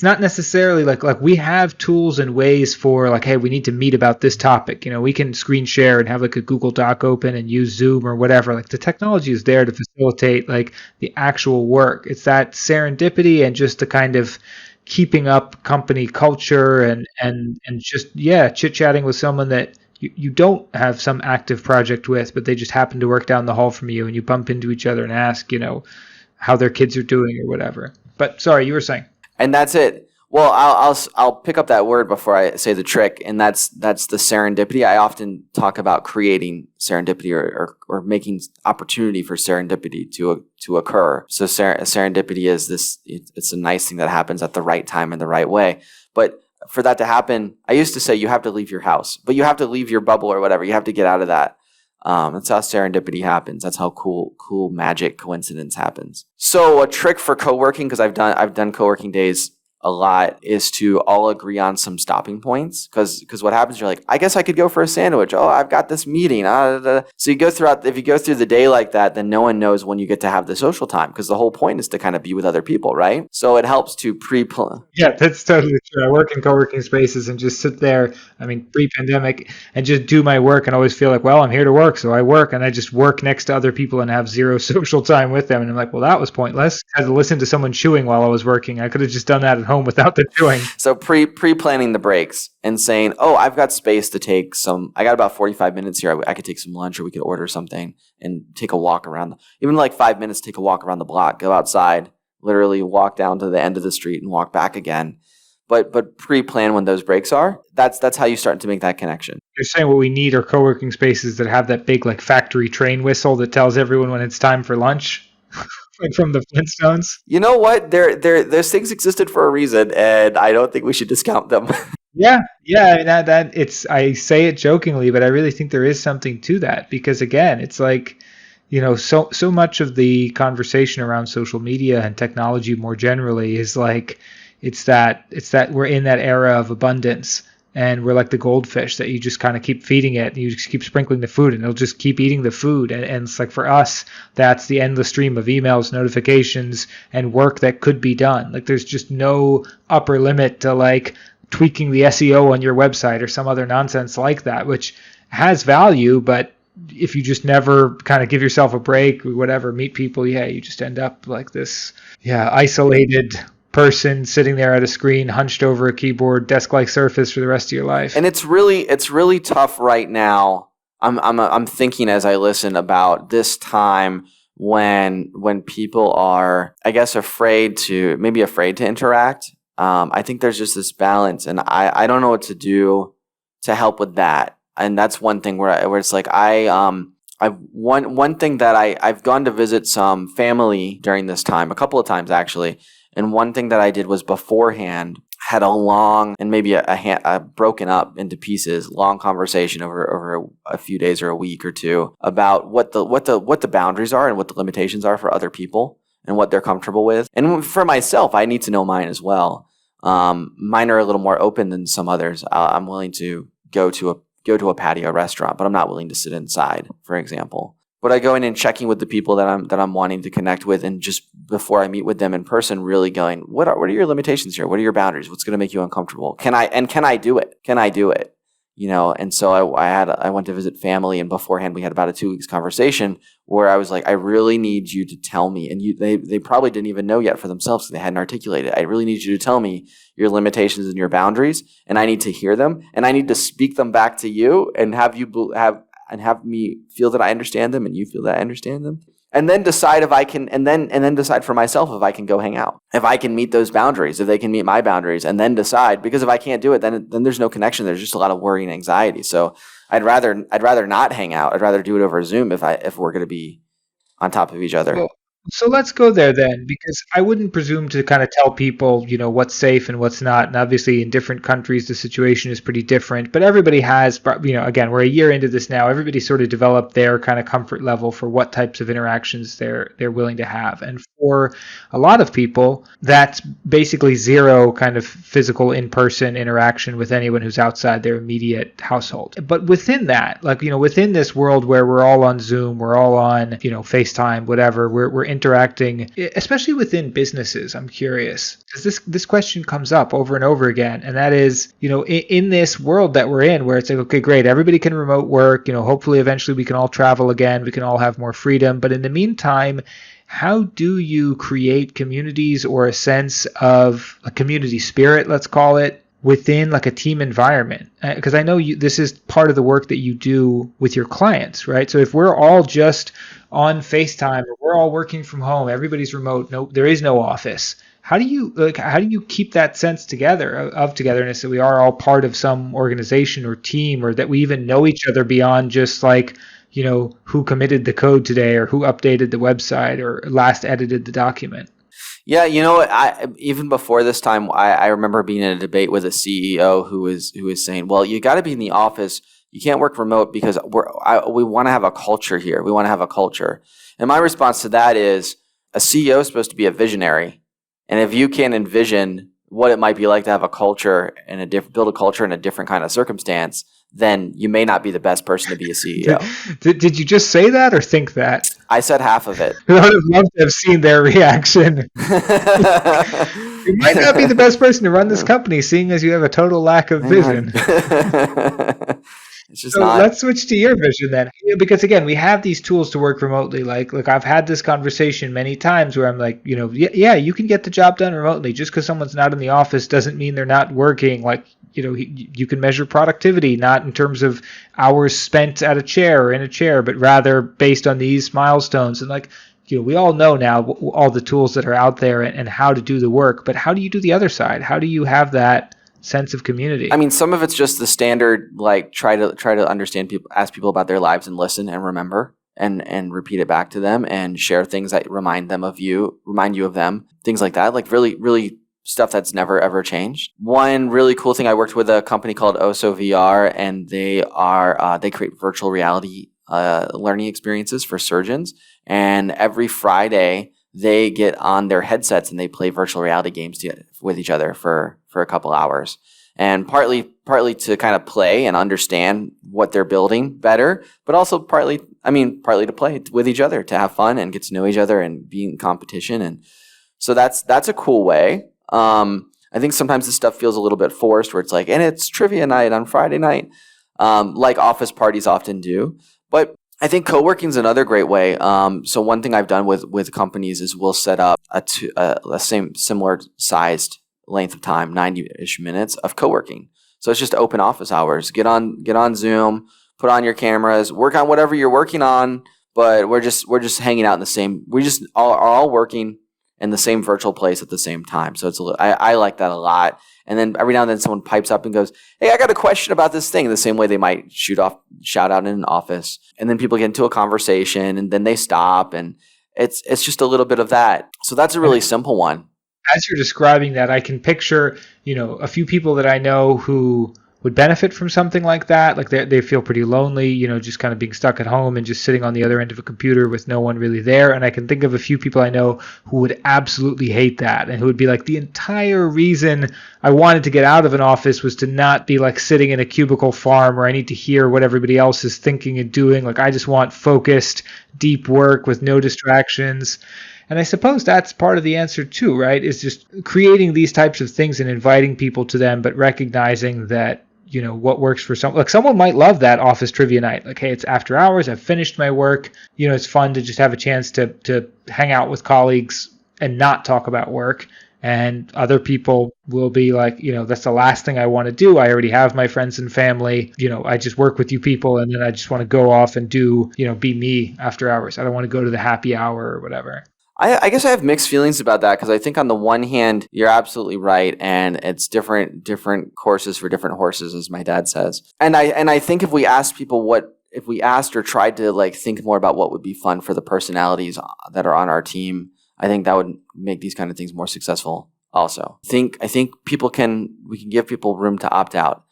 necessarily like we have tools and ways for like, hey, we need to meet about this topic. We can screen share and have like a Google Doc open and use Zoom or whatever. Like the technology is there to facilitate like the actual work. It's that serendipity and just the kind of keeping up company culture and just chit chatting with someone that you don't have some active project with, but they just happen to work down the hall from you, and you bump into each other and ask, how their kids are doing or whatever. But sorry, you were saying. And that's it. Well, I'll pick up that word before I say the trick, and that's the serendipity. I often talk about creating serendipity or making opportunity for serendipity to occur. So serendipity is this. It's a nice thing that happens at the right time in the right way, but for that to happen, I used to say you have to leave your house, but you have to leave your bubble or whatever. You have to get out of that. That's how serendipity happens. That's how cool magic coincidence happens. So a trick for co-working, because I've done co-working days a lot, is to all agree on some stopping points. Because what happens, you're like, I guess I could go for a sandwich. Oh, I've got this meeting. So if you go through the day like that, then no one knows when you get to have the social time, because the whole point is to kind of be with other people, right? So it helps to pre-plan. Yeah, that's totally true. I work in co-working spaces and just sit there, pre-pandemic, and just do my work and always feel like, well, I'm here to work. So I work, and I just work next to other people and have zero social time with them. And I'm like, well, that was pointless. I had to listen to someone chewing while I was working. I could have just done that at home without the chewing. So pre-planning the breaks and saying, oh, I've got space to take I got about 45 minutes here. I could take some lunch, or we could order something and take a walk around, even like 5 minutes, take a walk around the block, go outside, literally walk down to the end of the street and walk back again. But pre-plan when those breaks are. That's how you start to make that connection. You're saying what we need are co-working spaces that have that big like factory train whistle that tells everyone when it's time for lunch. Like from the Flintstones. You know what? Those things existed for a reason, and I don't think we should discount them. Yeah. That it's. I say it jokingly, but I really think there is something to that, because again, it's like, so much of the conversation around social media and technology more generally is like, it's that we're in that era of abundance. And we're like the goldfish that you just kind of keep feeding it, and you just keep sprinkling the food, and it'll just keep eating the food. And it's like, for us, that's the endless stream of emails, notifications, and work that could be done. Like there's just no upper limit to like tweaking the SEO on your website or some other nonsense like that, which has value. But if you just never kind of give yourself a break or whatever, meet people, you just end up like this, isolated person sitting there at a screen, hunched over a keyboard, desk-like surface for the rest of your life. And it's really tough right now. I'm thinking as I listen about this time when people are, I guess, afraid to interact. I think there's just this balance, and I don't know what to do to help with that. And that's one thing where it's like one thing that I've gone to visit some family during this time, a couple of times actually. And one thing that I did was beforehand had a long and maybe a broken up into pieces, long conversation over a few days or a week or two about what the boundaries are and what the limitations are for other people and what they're comfortable with. And for myself, I need to know mine as well. Mine are a little more open than some others. I'm willing to go to a patio restaurant, but I'm not willing to sit inside, for example. But I go in and checking with the people that I'm wanting to connect with, and just before I meet with them in person, really going, what are your limitations here? What are your boundaries? What's going to make you uncomfortable? Can I do it? Can I do it? And so I went to visit family, and beforehand we had about a 2 weeks conversation where I was like, I really need you to tell me, and they probably didn't even know yet for themselves because they hadn't articulated. I really need you to tell me your limitations and your boundaries, and I need to hear them, and I need to speak them back to you, and have me feel that I understand them, and you feel that I understand them. and then decide if I can, and then decide for myself if I can go hang out, if I can meet those boundaries, if they can meet my boundaries, and then decide. Because if I can't do it, then there's no connection. There's just a lot of worry and anxiety. So I'd rather not hang out. I'd rather do it over Zoom if we're going to be on top of each other. Well, so let's go there then, because I wouldn't presume to kind of tell people, what's safe and what's not. And obviously in different countries, the situation is pretty different, but everybody has, again, we're a year into this now. Everybody sort of developed their kind of comfort level for what types of interactions they're willing to have. And for a lot of people, that's basically zero kind of physical in-person interaction with anyone who's outside their immediate household. But within that, within this world where we're all on Zoom, we're all on, FaceTime, whatever, we're interacting, especially within businesses. I'm curious, because this question comes up over and over again, and that is, in this world that we're in, where it's like, okay, great, everybody can remote work, hopefully eventually we can all travel again, we can all have more freedom, but in the meantime, how do you create communities or a sense of a community spirit, let's call it, within like a team environment? Because I know this is part of the work that you do with your clients, right? So if we're all just on FaceTime or we're all working from home, everybody's remote, there is no office. How do you keep that sense of togetherness, that we are all part of some organization or team, or that we even know each other beyond just like, who committed the code today, or who updated the website, or last edited the document? Yeah, even before this time, I remember being in a debate with a CEO who was saying, well, you got to be in the office. You can't work remote because we want to have a culture here. We want to have a culture. And my response to that is, a CEO is supposed to be a visionary. And if you can envision what it might be like to have a culture and build a culture in a different kind of circumstance, then you may not be the best person to be a CEO. Did you just say that or think that? I said half of it. I would have loved to have seen their reaction. You might not be the best person to run this company, seeing as you have a total lack of vision. It's just so not. Let's switch to your vision then, because again, we have these tools to work remotely. Like I've had this conversation many times where I'm like, yeah, you can get the job done remotely. Just because someone's not in the office doesn't mean they're not working. Like, you can measure productivity not in terms of hours spent at a chair or in a chair, but rather based on these milestones. And like, we all know now all the tools that are out there and how to do the work. But how do you do the other side? How do you have that sense of community? I mean, some of it's just the standard, like try to understand people, ask people about their lives and listen and remember and repeat it back to them and share things that remind you of them, things like that. Like really, really stuff that's never ever changed. One really cool thing, I worked with a company called Oso VR, and they create virtual reality learning experiences for surgeons. And every Friday they get on their headsets and they play virtual reality games with each other for a couple hours. And partly to kind of play and understand what they're building better, but also partly to play with each other, to have fun and get to know each other and be in competition. And so that's a cool way. I think sometimes this stuff feels a little bit forced, where it's like, and it's trivia night on Friday night, like office parties often do. But I think co-working is another great way. So one thing I've done with companies is we'll set up a similar sized length of time, 90-ish minutes of co-working. So it's just open office hours. Get on Zoom, put on your cameras, work on whatever you're working on, but we're just hanging out in the same. We just are all working in the same virtual place at the same time. So it's I like that a lot. And then every now and then someone pipes up and goes, "Hey, I got a question about this thing," the same way they might shout out in an office. And then people get into a conversation and then they stop, and it's just a little bit of that. So that's a really simple one. As you're describing that, I can picture, a few people that I know who would benefit from something like that. Like they feel pretty lonely, just kind of being stuck at home and just sitting on the other end of a computer with no one really there. And I can think of a few people I know who would absolutely hate that, and who would be like, the entire reason I wanted to get out of an office was to not be like sitting in a cubicle farm where I need to hear what everybody else is thinking and doing. Like, I just want focused, deep work with no distractions. And I suppose that's part of the answer too, right? Is just creating these types of things and inviting people to them, but recognizing that, what works for someone. Like, someone might love that office trivia night. Like, hey, it's after hours, I've finished my work. It's fun to just have a chance to hang out with colleagues and not talk about work. And other people will be like, that's the last thing I want to do. I already have my friends and family. I just work with you people, and then I just want to go off and do, be me after hours. I don't want to go to the happy hour or whatever. I guess I have mixed feelings about that, because I think on the one hand, you're absolutely right, and it's different courses for different horses, as my dad says. And I think if we asked or tried to like think more about what would be fun for the personalities that are on our team, I think that would make these kind of things more successful also. I think we can give people room to opt out.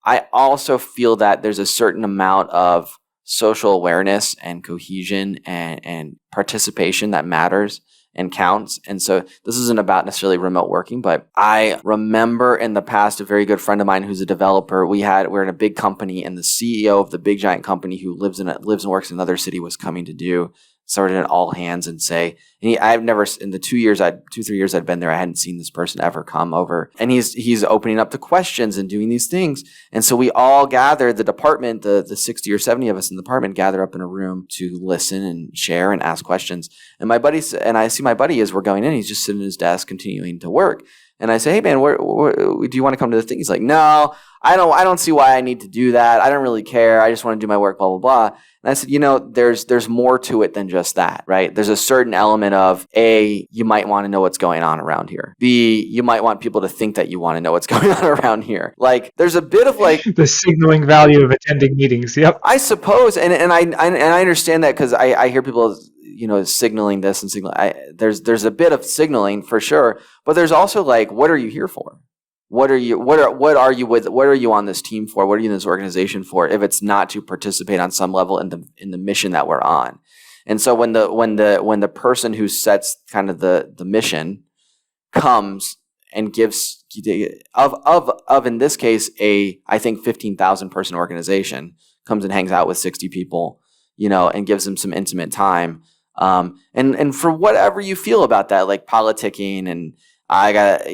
I also feel that there's a certain amount of social awareness and cohesion and participation that matters and counts. And so this isn't about necessarily remote working, but I remember in the past, a very good friend of mine who's a developer, we're in a big company, and the CEO of the big giant company who lives and works in another city was coming to do sort of an all hands and say, and I've never, in the 3 years I'd been there, I hadn't seen this person ever come over. And he's opening up the questions and doing these things. And so we all gathered, the department, the 60 or 70 of us in the department gather up in a room to listen and share and ask questions. And I see my buddy as we're going in, he's just sitting at his desk continuing to work. And I say, hey man, where do you want to come to the thing? He's like, no, I don't see why I need to do that. I don't really care. I just want to do my work, blah, blah, blah. And I said, there's more to it than just that, right? There's a certain element of A, you might want to know what's going on around here. B, you might want people to think that you want to know what's going on around here. Like, there's a bit of like the signaling value of attending meetings. Yep. I suppose, and I understand that, because I hear people signaling this and signaling. There's a bit of signaling for sure, but there's also like, what are you here for? What are you on this team for? What are you in this organization for? If it's not to participate on some level in the mission that we're on. And so when the person who sets kind of the mission comes and gives of in this case I think 15,000 person organization, comes and hangs out with 60 people, and gives them some intimate time. And for whatever you feel about that, like politicking and I got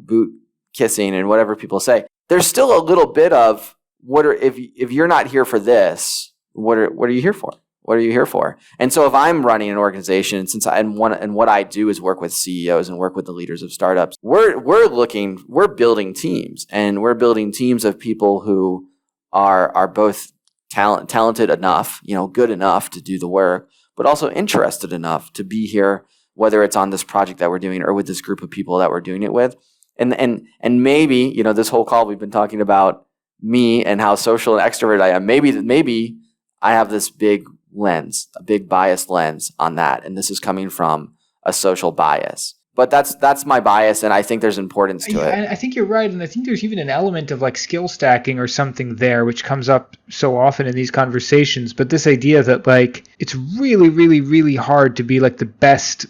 boot kissing and whatever people say, there's still a little bit of if you're not here for this, what are you here for? What are you here for? And so if I'm running an organization, and what I do is work with CEOs and work with the leaders of startups, we're building teams, and we're building teams of people who are both talented enough, good enough to do the work, but also interested enough to be here, whether it's on this project that we're doing or with this group of people that we're doing it with. And maybe, this whole call we've been talking about me and how social and extrovert I am. Maybe I have this big lens, a big biased lens on that, and this is coming from a social bias. But that's my bias, and I think there's importance to it. I think you're right, and I think there's even an element of like skill stacking or something there, which comes up so often in these conversations. But this idea that like it's really, really, really hard to be like the best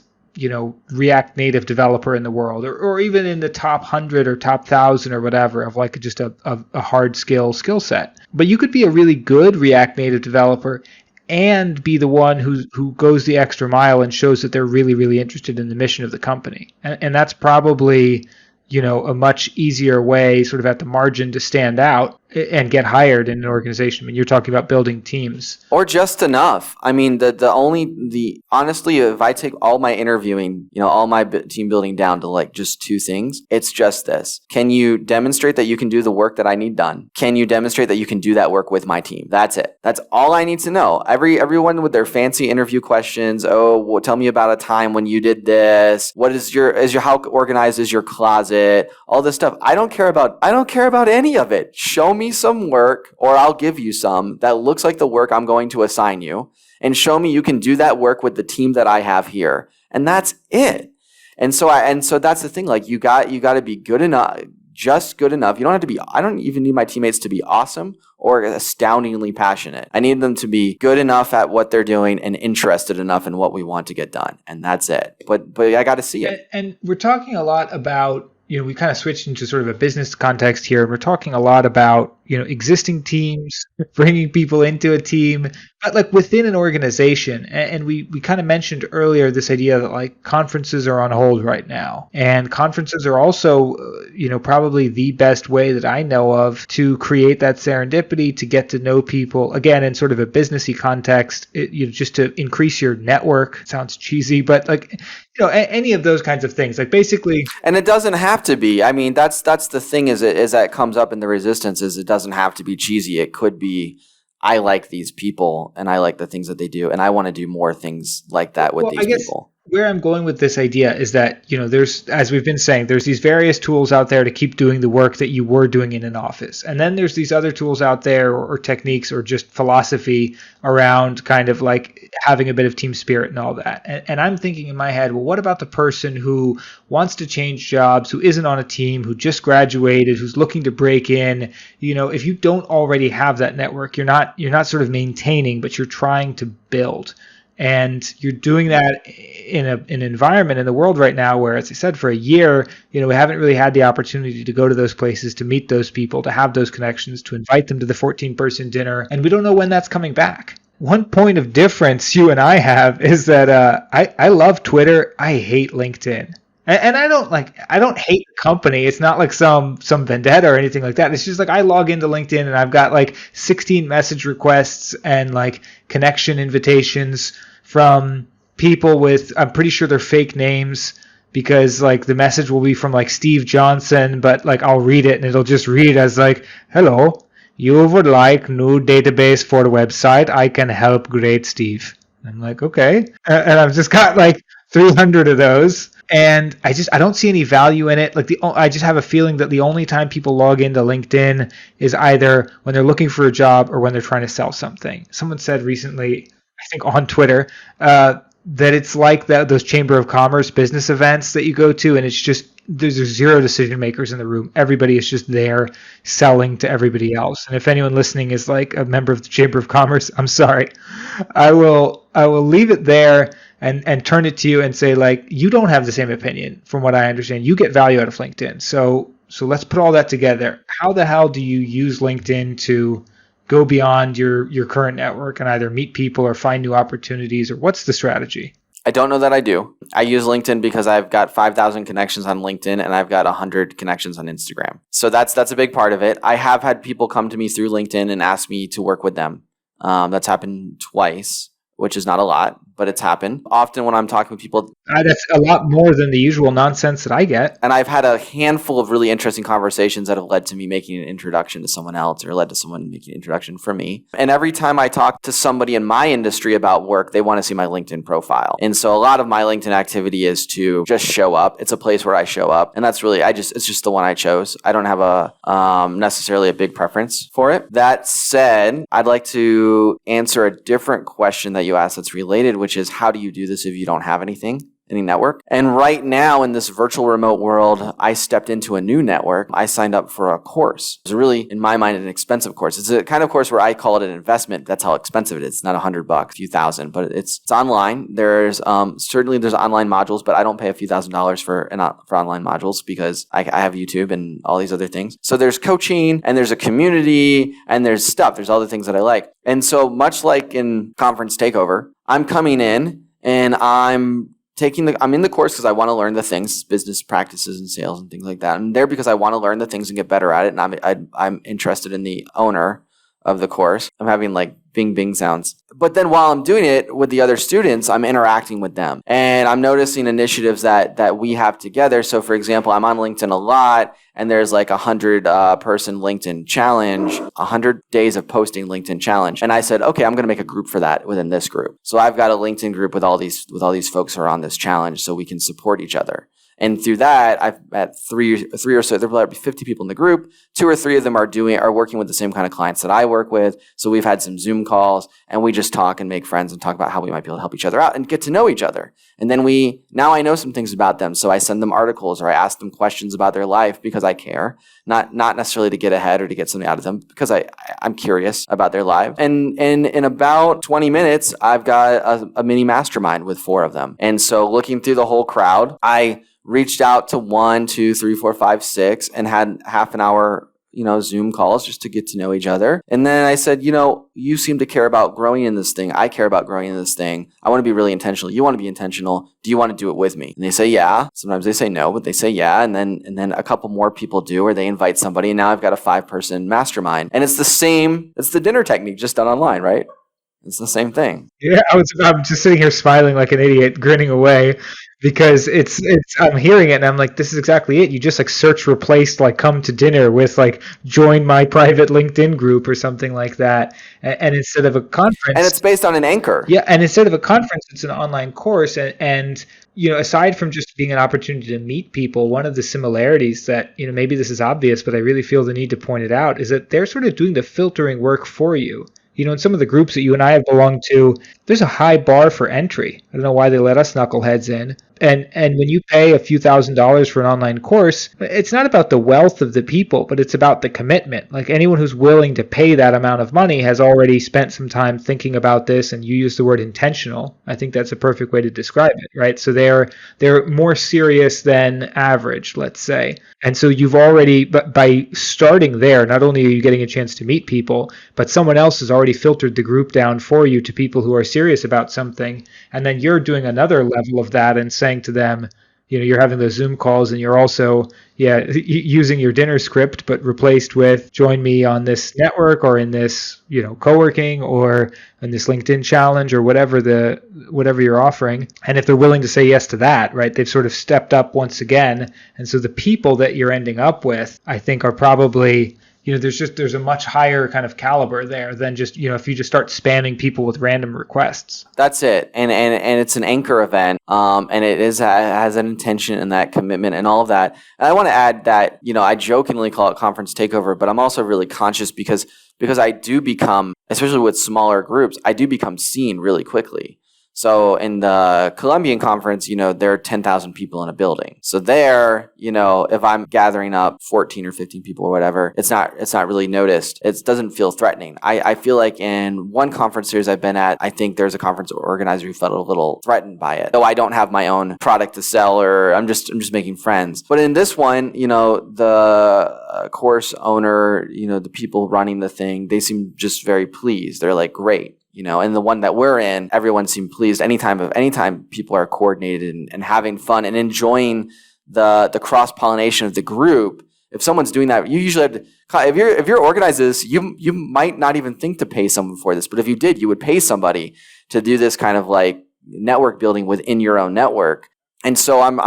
React Native developer in the world, or even in the top 100 or top 1,000 or whatever of like just a hard skill set. But you could be a really good React Native developer and be the one who goes the extra mile and shows that they're really, really interested in the mission of the company. And that's probably, a much easier way sort of at the margin to stand out and get hired in an organization. I mean, you're talking about building teams. Or just enough. I mean, honestly, if I take all my interviewing, all my team building down to like just two things, it's just this. Can you demonstrate that you can do the work that I need done? Can you demonstrate that you can do that work with my team? That's it. That's all I need to know. Everyone with their fancy interview questions. Oh, well, tell me about a time when you did this. What is how organized is your closet? All this stuff. I don't care about any of it. Show me some work, or I'll give you some that looks like the work I'm going to assign you, and show me you can do that work with the team that I have here, and that's it. And so that's the thing. Like you got to be good enough, just good enough. You don't have to be. I don't even need my teammates to be awesome or astoundingly passionate. I need them to be good enough at what they're doing and interested enough in what we want to get done, and that's it. But I got to see it. And we're talking a lot about. We kind of switched into sort of a business context here. We're talking a lot about, existing teams, bringing people into a team, but like within an organization. And we kind of mentioned earlier this idea that like conferences are on hold right now. And conferences are also, probably the best way that I know of to create that serendipity, to get to know people, again, in sort of a businessy context, just to increase your network. It sounds cheesy, but like, any of those kinds of things, like basically. And it doesn't have to be. I mean, that's the thing is that comes up in the resistance is it doesn't have to be cheesy. It could be, I like these people and I like the things that they do, and I want to do more things like that with these people. Where I'm going with this idea is that, there's, as we've been saying, there's these various tools out there to keep doing the work that you were doing in an office. And then there's these other tools out there or techniques or just philosophy around kind of like having a bit of team spirit and all that. And I'm thinking in my head, well, what about the person who wants to change jobs, who isn't on a team, who just graduated, who's looking to break in? If you don't already have that network, you're not sort of maintaining, but you're trying to build. And you're doing that in an environment in the world right now where, as I said, for a year, we haven't really had the opportunity to go to those places, to meet those people, to have those connections, to invite them to the 14-person dinner. And we don't know when that's coming back. One point of difference you and I have is that I love Twitter. I hate LinkedIn. And I don't hate the company. It's not like some vendetta or anything like that. It's just like I log into LinkedIn and I've got like 16 message requests and like connection invitations from people with, I'm pretty sure they're fake names, because like the message will be from like Steve Johnson, but like I'll read it and it'll just read as like, hello, you would like new database for the website. I can help. Great, Steve. And I'm like, okay. And I've just got like 300 of those. And I don't see any value in it. Like I just have a feeling that the only time people log into LinkedIn is either when they're looking for a job or when they're trying to sell something. Someone said recently, I think on Twitter, that it's like those Chamber of Commerce business events that you go to, and it's just there's zero decision makers in the room. Everybody is just there selling to everybody else. And if anyone listening is like a member of the Chamber of Commerce, I'm sorry. I will leave it there and turn it to you and say, like, you don't have the same opinion from what I understand. You get value out of LinkedIn. So let's put all that together. How the hell do you use LinkedIn to go beyond your current network and either meet people or find new opportunities, or what's the strategy? I don't know that I do. I use LinkedIn because I've got 5,000 connections on LinkedIn and I've got 100 connections on Instagram. So that's a big part of it. I have had people come to me through LinkedIn and ask me to work with them. That's happened twice, which is not a lot, but it's happened. Often when I'm talking with people... that's a lot more than the usual nonsense that I get. And I've had a handful of really interesting conversations that have led to me making an introduction to someone else, or led to someone making an introduction for me. And every time I talk to somebody in my industry about work, they want to see my LinkedIn profile. And so a lot of my LinkedIn activity is to just show up. It's a place where I show up. And that's really, it's just the one I chose. I don't have necessarily a big preference for it. That said, I'd like to answer a different question that you asked that's related, which is, how do you do this if you don't have anything? Any network? And right now in this virtual remote world, I stepped into a new network. I signed up for a course. It's really, in my mind, an expensive course. It's a kind of course where I call it an investment. That's how expensive it is. It's not $100, a few thousand, but it's online. There's certainly there's online modules, but I don't pay a few $1,000s for online modules because I have YouTube and all these other things. So there's coaching and there's a community and there's stuff. There's all the things that I like. And so much like in Conference Takeover, I'm coming in and I'm in the course because I want to learn the things, business practices and sales and things like that. I'm there because I want to learn the things and get better at it. And I'm interested in the owner of the course. I'm having like bing bing sounds. But then while I'm doing it with the other students, I'm interacting with them. And I'm noticing initiatives that we have together. So for example, I'm on LinkedIn a lot and there's like 100 person LinkedIn challenge, 100 days of posting LinkedIn challenge. And I said, okay, I'm going to make a group for that within this group. So I've got a LinkedIn group with all these folks who are on this challenge so we can support each other. And through that, I've met three or so, there will probably be 50 people in the group. 2 or 3 of them are working with the same kind of clients that I work with. So we've had some Zoom calls and we just talk and make friends and talk about how we might be able to help each other out and get to know each other. And then now I know some things about them. So I send them articles or I ask them questions about their life because I care, not necessarily to get ahead or to get something out of them, because I'm curious about their lives. And in about 20 minutes, I've got a mini mastermind with 4 of them. And so looking through the whole crowd, I reached out to 1, 2, 3, 4, 5, 6 and had half an hour, Zoom calls just to get to know each other. And then I said, you seem to care about growing in this thing. I care about growing in this thing. I want to be really intentional. You want to be intentional. Do you want to do it with me? And they say, yeah. Sometimes they say no, but they say yeah. And then a couple more people do, or they invite somebody. And now I've got a 5-person mastermind. And it's the dinner technique just done online, right? It's the same thing. Yeah, I'm just sitting here smiling like an idiot, grinning away, because it's I'm hearing it and I'm like, this is exactly it. You just like search replaced like come to dinner with like join my private LinkedIn group or something like that. And instead of a conference, and it's based on an anchor. Yeah, and instead of a conference, it's an online course. And aside from just being an opportunity to meet people, one of the similarities that maybe this is obvious, but I really feel the need to point it out, is that they're sort of doing the filtering work for you. In some of the groups that you and I have belonged to, there's a high bar for entry. I don't know why they let us knuckleheads in. And when you pay a few $1,000s for an online course, it's not about the wealth of the people, but it's about the commitment. Like anyone who's willing to pay that amount of money has already spent some time thinking about this, and you use the word intentional. I think that's a perfect way to describe it, right? So they're more serious than average, let's say. And so you've already, by starting there, not only are you getting a chance to meet people, but someone else has already filtered the group down for you to people who are serious about something. And then you're doing another level of that and saying to them, you're having those Zoom calls, and you're also, using your dinner script, but replaced with join me on this network or in this, co-working or in this LinkedIn challenge or whatever you're offering. And if they're willing to say yes to that, right, they've sort of stepped up once again. And so the people that you're ending up with, I think, are probably, there's a much higher kind of caliber there than just, if you just start spamming people with random requests. That's it. And it's an anchor event. And it has an intention and that commitment and all of that. And I want to add that, I jokingly call it conference takeover, but I'm also really conscious because I do become, especially with smaller groups, I do become seen really quickly. So in the Colombian conference, there are 10,000 people in a building. So there, if I'm gathering up 14 or 15 people or whatever, it's not really noticed. It doesn't feel threatening. I feel like in one conference series I've been at, I think there's a conference organizer who felt a little threatened by it. Though I don't have my own product to sell, or I'm just making friends. But in this one, the course owner, the people running the thing, they seem just very pleased. They're like, great. And the one that we're in, everyone seemed pleased. Anytime people are coordinated and having fun and enjoying the cross pollination of the group. If someone's doing that, you usually have to. If you're organizing this, you might not even think to pay someone for this. But if you did, you would pay somebody to do this kind of like network building within your own network. And so I'm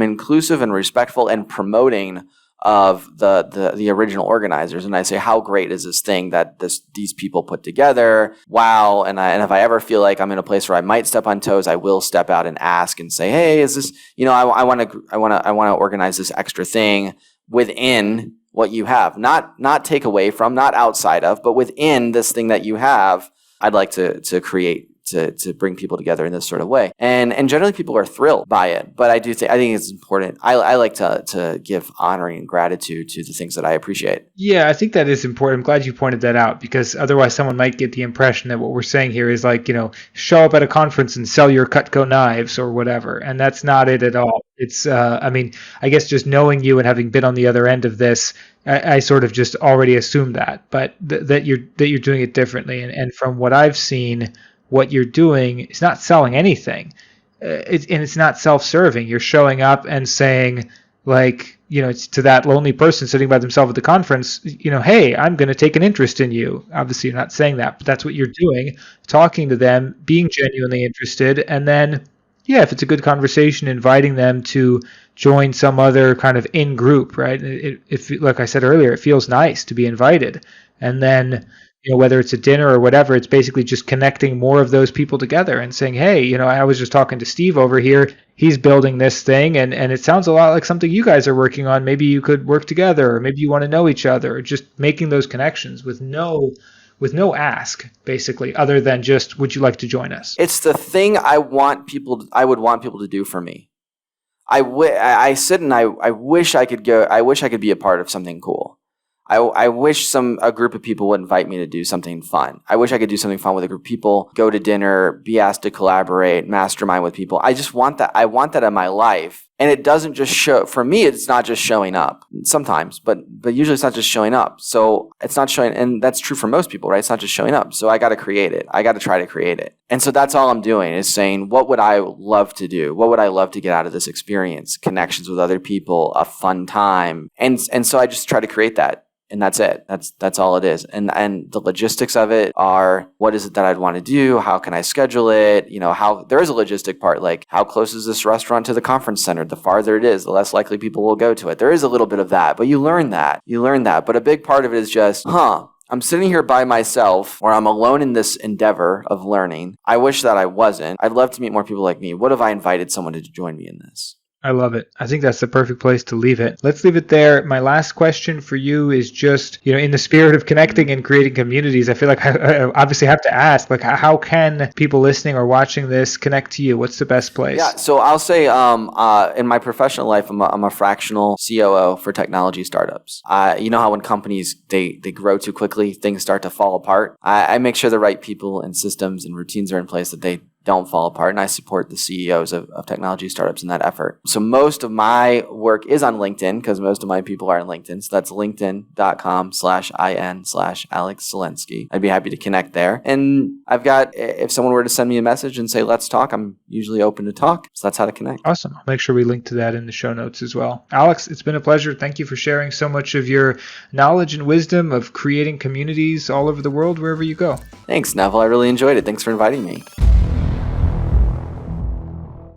inclusive and respectful and promoting of the original organizers, and I say, how great is this thing that these people put together? Wow! And if I ever feel like I'm in a place where I might step on toes, I will step out and ask and say, hey, is this? I want to organize this extra thing within what you have, not take away from, not outside of, but within this thing that you have. I'd like to create. To bring people together in this sort of way, and generally people are thrilled by it. But I think it's important. I like to give honoring and gratitude to the things that I appreciate. Yeah, I think that is important. I'm glad you pointed that out, because otherwise someone might get the impression that what we're saying here is like, show up at a conference and sell your Cutco knives or whatever, and that's not it at all. It's I guess just knowing you and having been on the other end of this, I sort of just already assumed that, but that you're doing it differently, and from what I've seen, what you're doing is not selling anything. It's not self-serving. You're showing up and saying, like, it's to that lonely person sitting by themselves at the conference, hey, I'm going to take an interest in you. Obviously, you're not saying that, but that's what you're doing, talking to them, being genuinely interested, and then, if it's a good conversation, inviting them to join some other kind of in-group, right? If, like I said earlier, it feels nice to be invited. And then, whether it's a dinner or whatever, it's basically just connecting more of those people together and saying, hey, I was just talking to Steve over here. He's building this thing, and it sounds a lot like something you guys are working on. Maybe you could work together, or maybe you want to know each other, or just making those connections with no ask, basically, other than just, would you like to join us? It's the thing I would want people to do for me. I wish I could be a part of something cool. I wish a group of people would invite me to do something fun. I wish I could do something fun with a group of people, go to dinner, be asked to collaborate, mastermind with people. I just want that. I want that in my life. And it doesn't just show, for me, it's not just showing up sometimes, but usually it's not just showing up. So it's not showing, and that's true for most people, right? It's not just showing up. So I got to create it. I got to try to create it. And so that's all I'm doing is saying, what would I love to do? What would I love to get out of this experience? Connections with other people, a fun time. And so I just try to create that. And that's it. That's all it is. And the logistics of it are, what is it that I'd want to do? How can I schedule it? How there is a logistic part, like how close is this restaurant to the conference center? The farther it is, the less likely people will go to it. There is a little bit of that, but you learn that. But a big part of it is just, I'm sitting here by myself, or I'm alone in this endeavor of learning. I wish that I wasn't. I'd love to meet more people like me. What if I invited someone to join me in this? I love it. I think that's the perfect place to leave it. Let's leave it there. My last question for you is just, in the spirit of connecting and creating communities, I feel like I obviously have to ask, like, how can people listening or watching this connect to you? What's the best place? Yeah, so I'll say in my professional life, I'm a fractional COO for technology startups. You know how when companies, they grow too quickly, things start to fall apart. I make sure the right people and systems and routines are in place that they don't fall apart, and I support the CEOs of technology startups in that effort. So most of my work is on LinkedIn because most of my people are on LinkedIn. So that's linkedin.com/in/Alex Salinsky. I'd be happy to connect there. And I've got, if someone were to send me a message and say, let's talk, I'm usually open to talk. So that's how to connect. Awesome. I'll make sure we link to that in the show notes as well. Alex, it's been a pleasure. Thank you for sharing so much of your knowledge and wisdom of creating communities all over the world, wherever you go. Thanks, Neville. I really enjoyed it. Thanks for inviting me.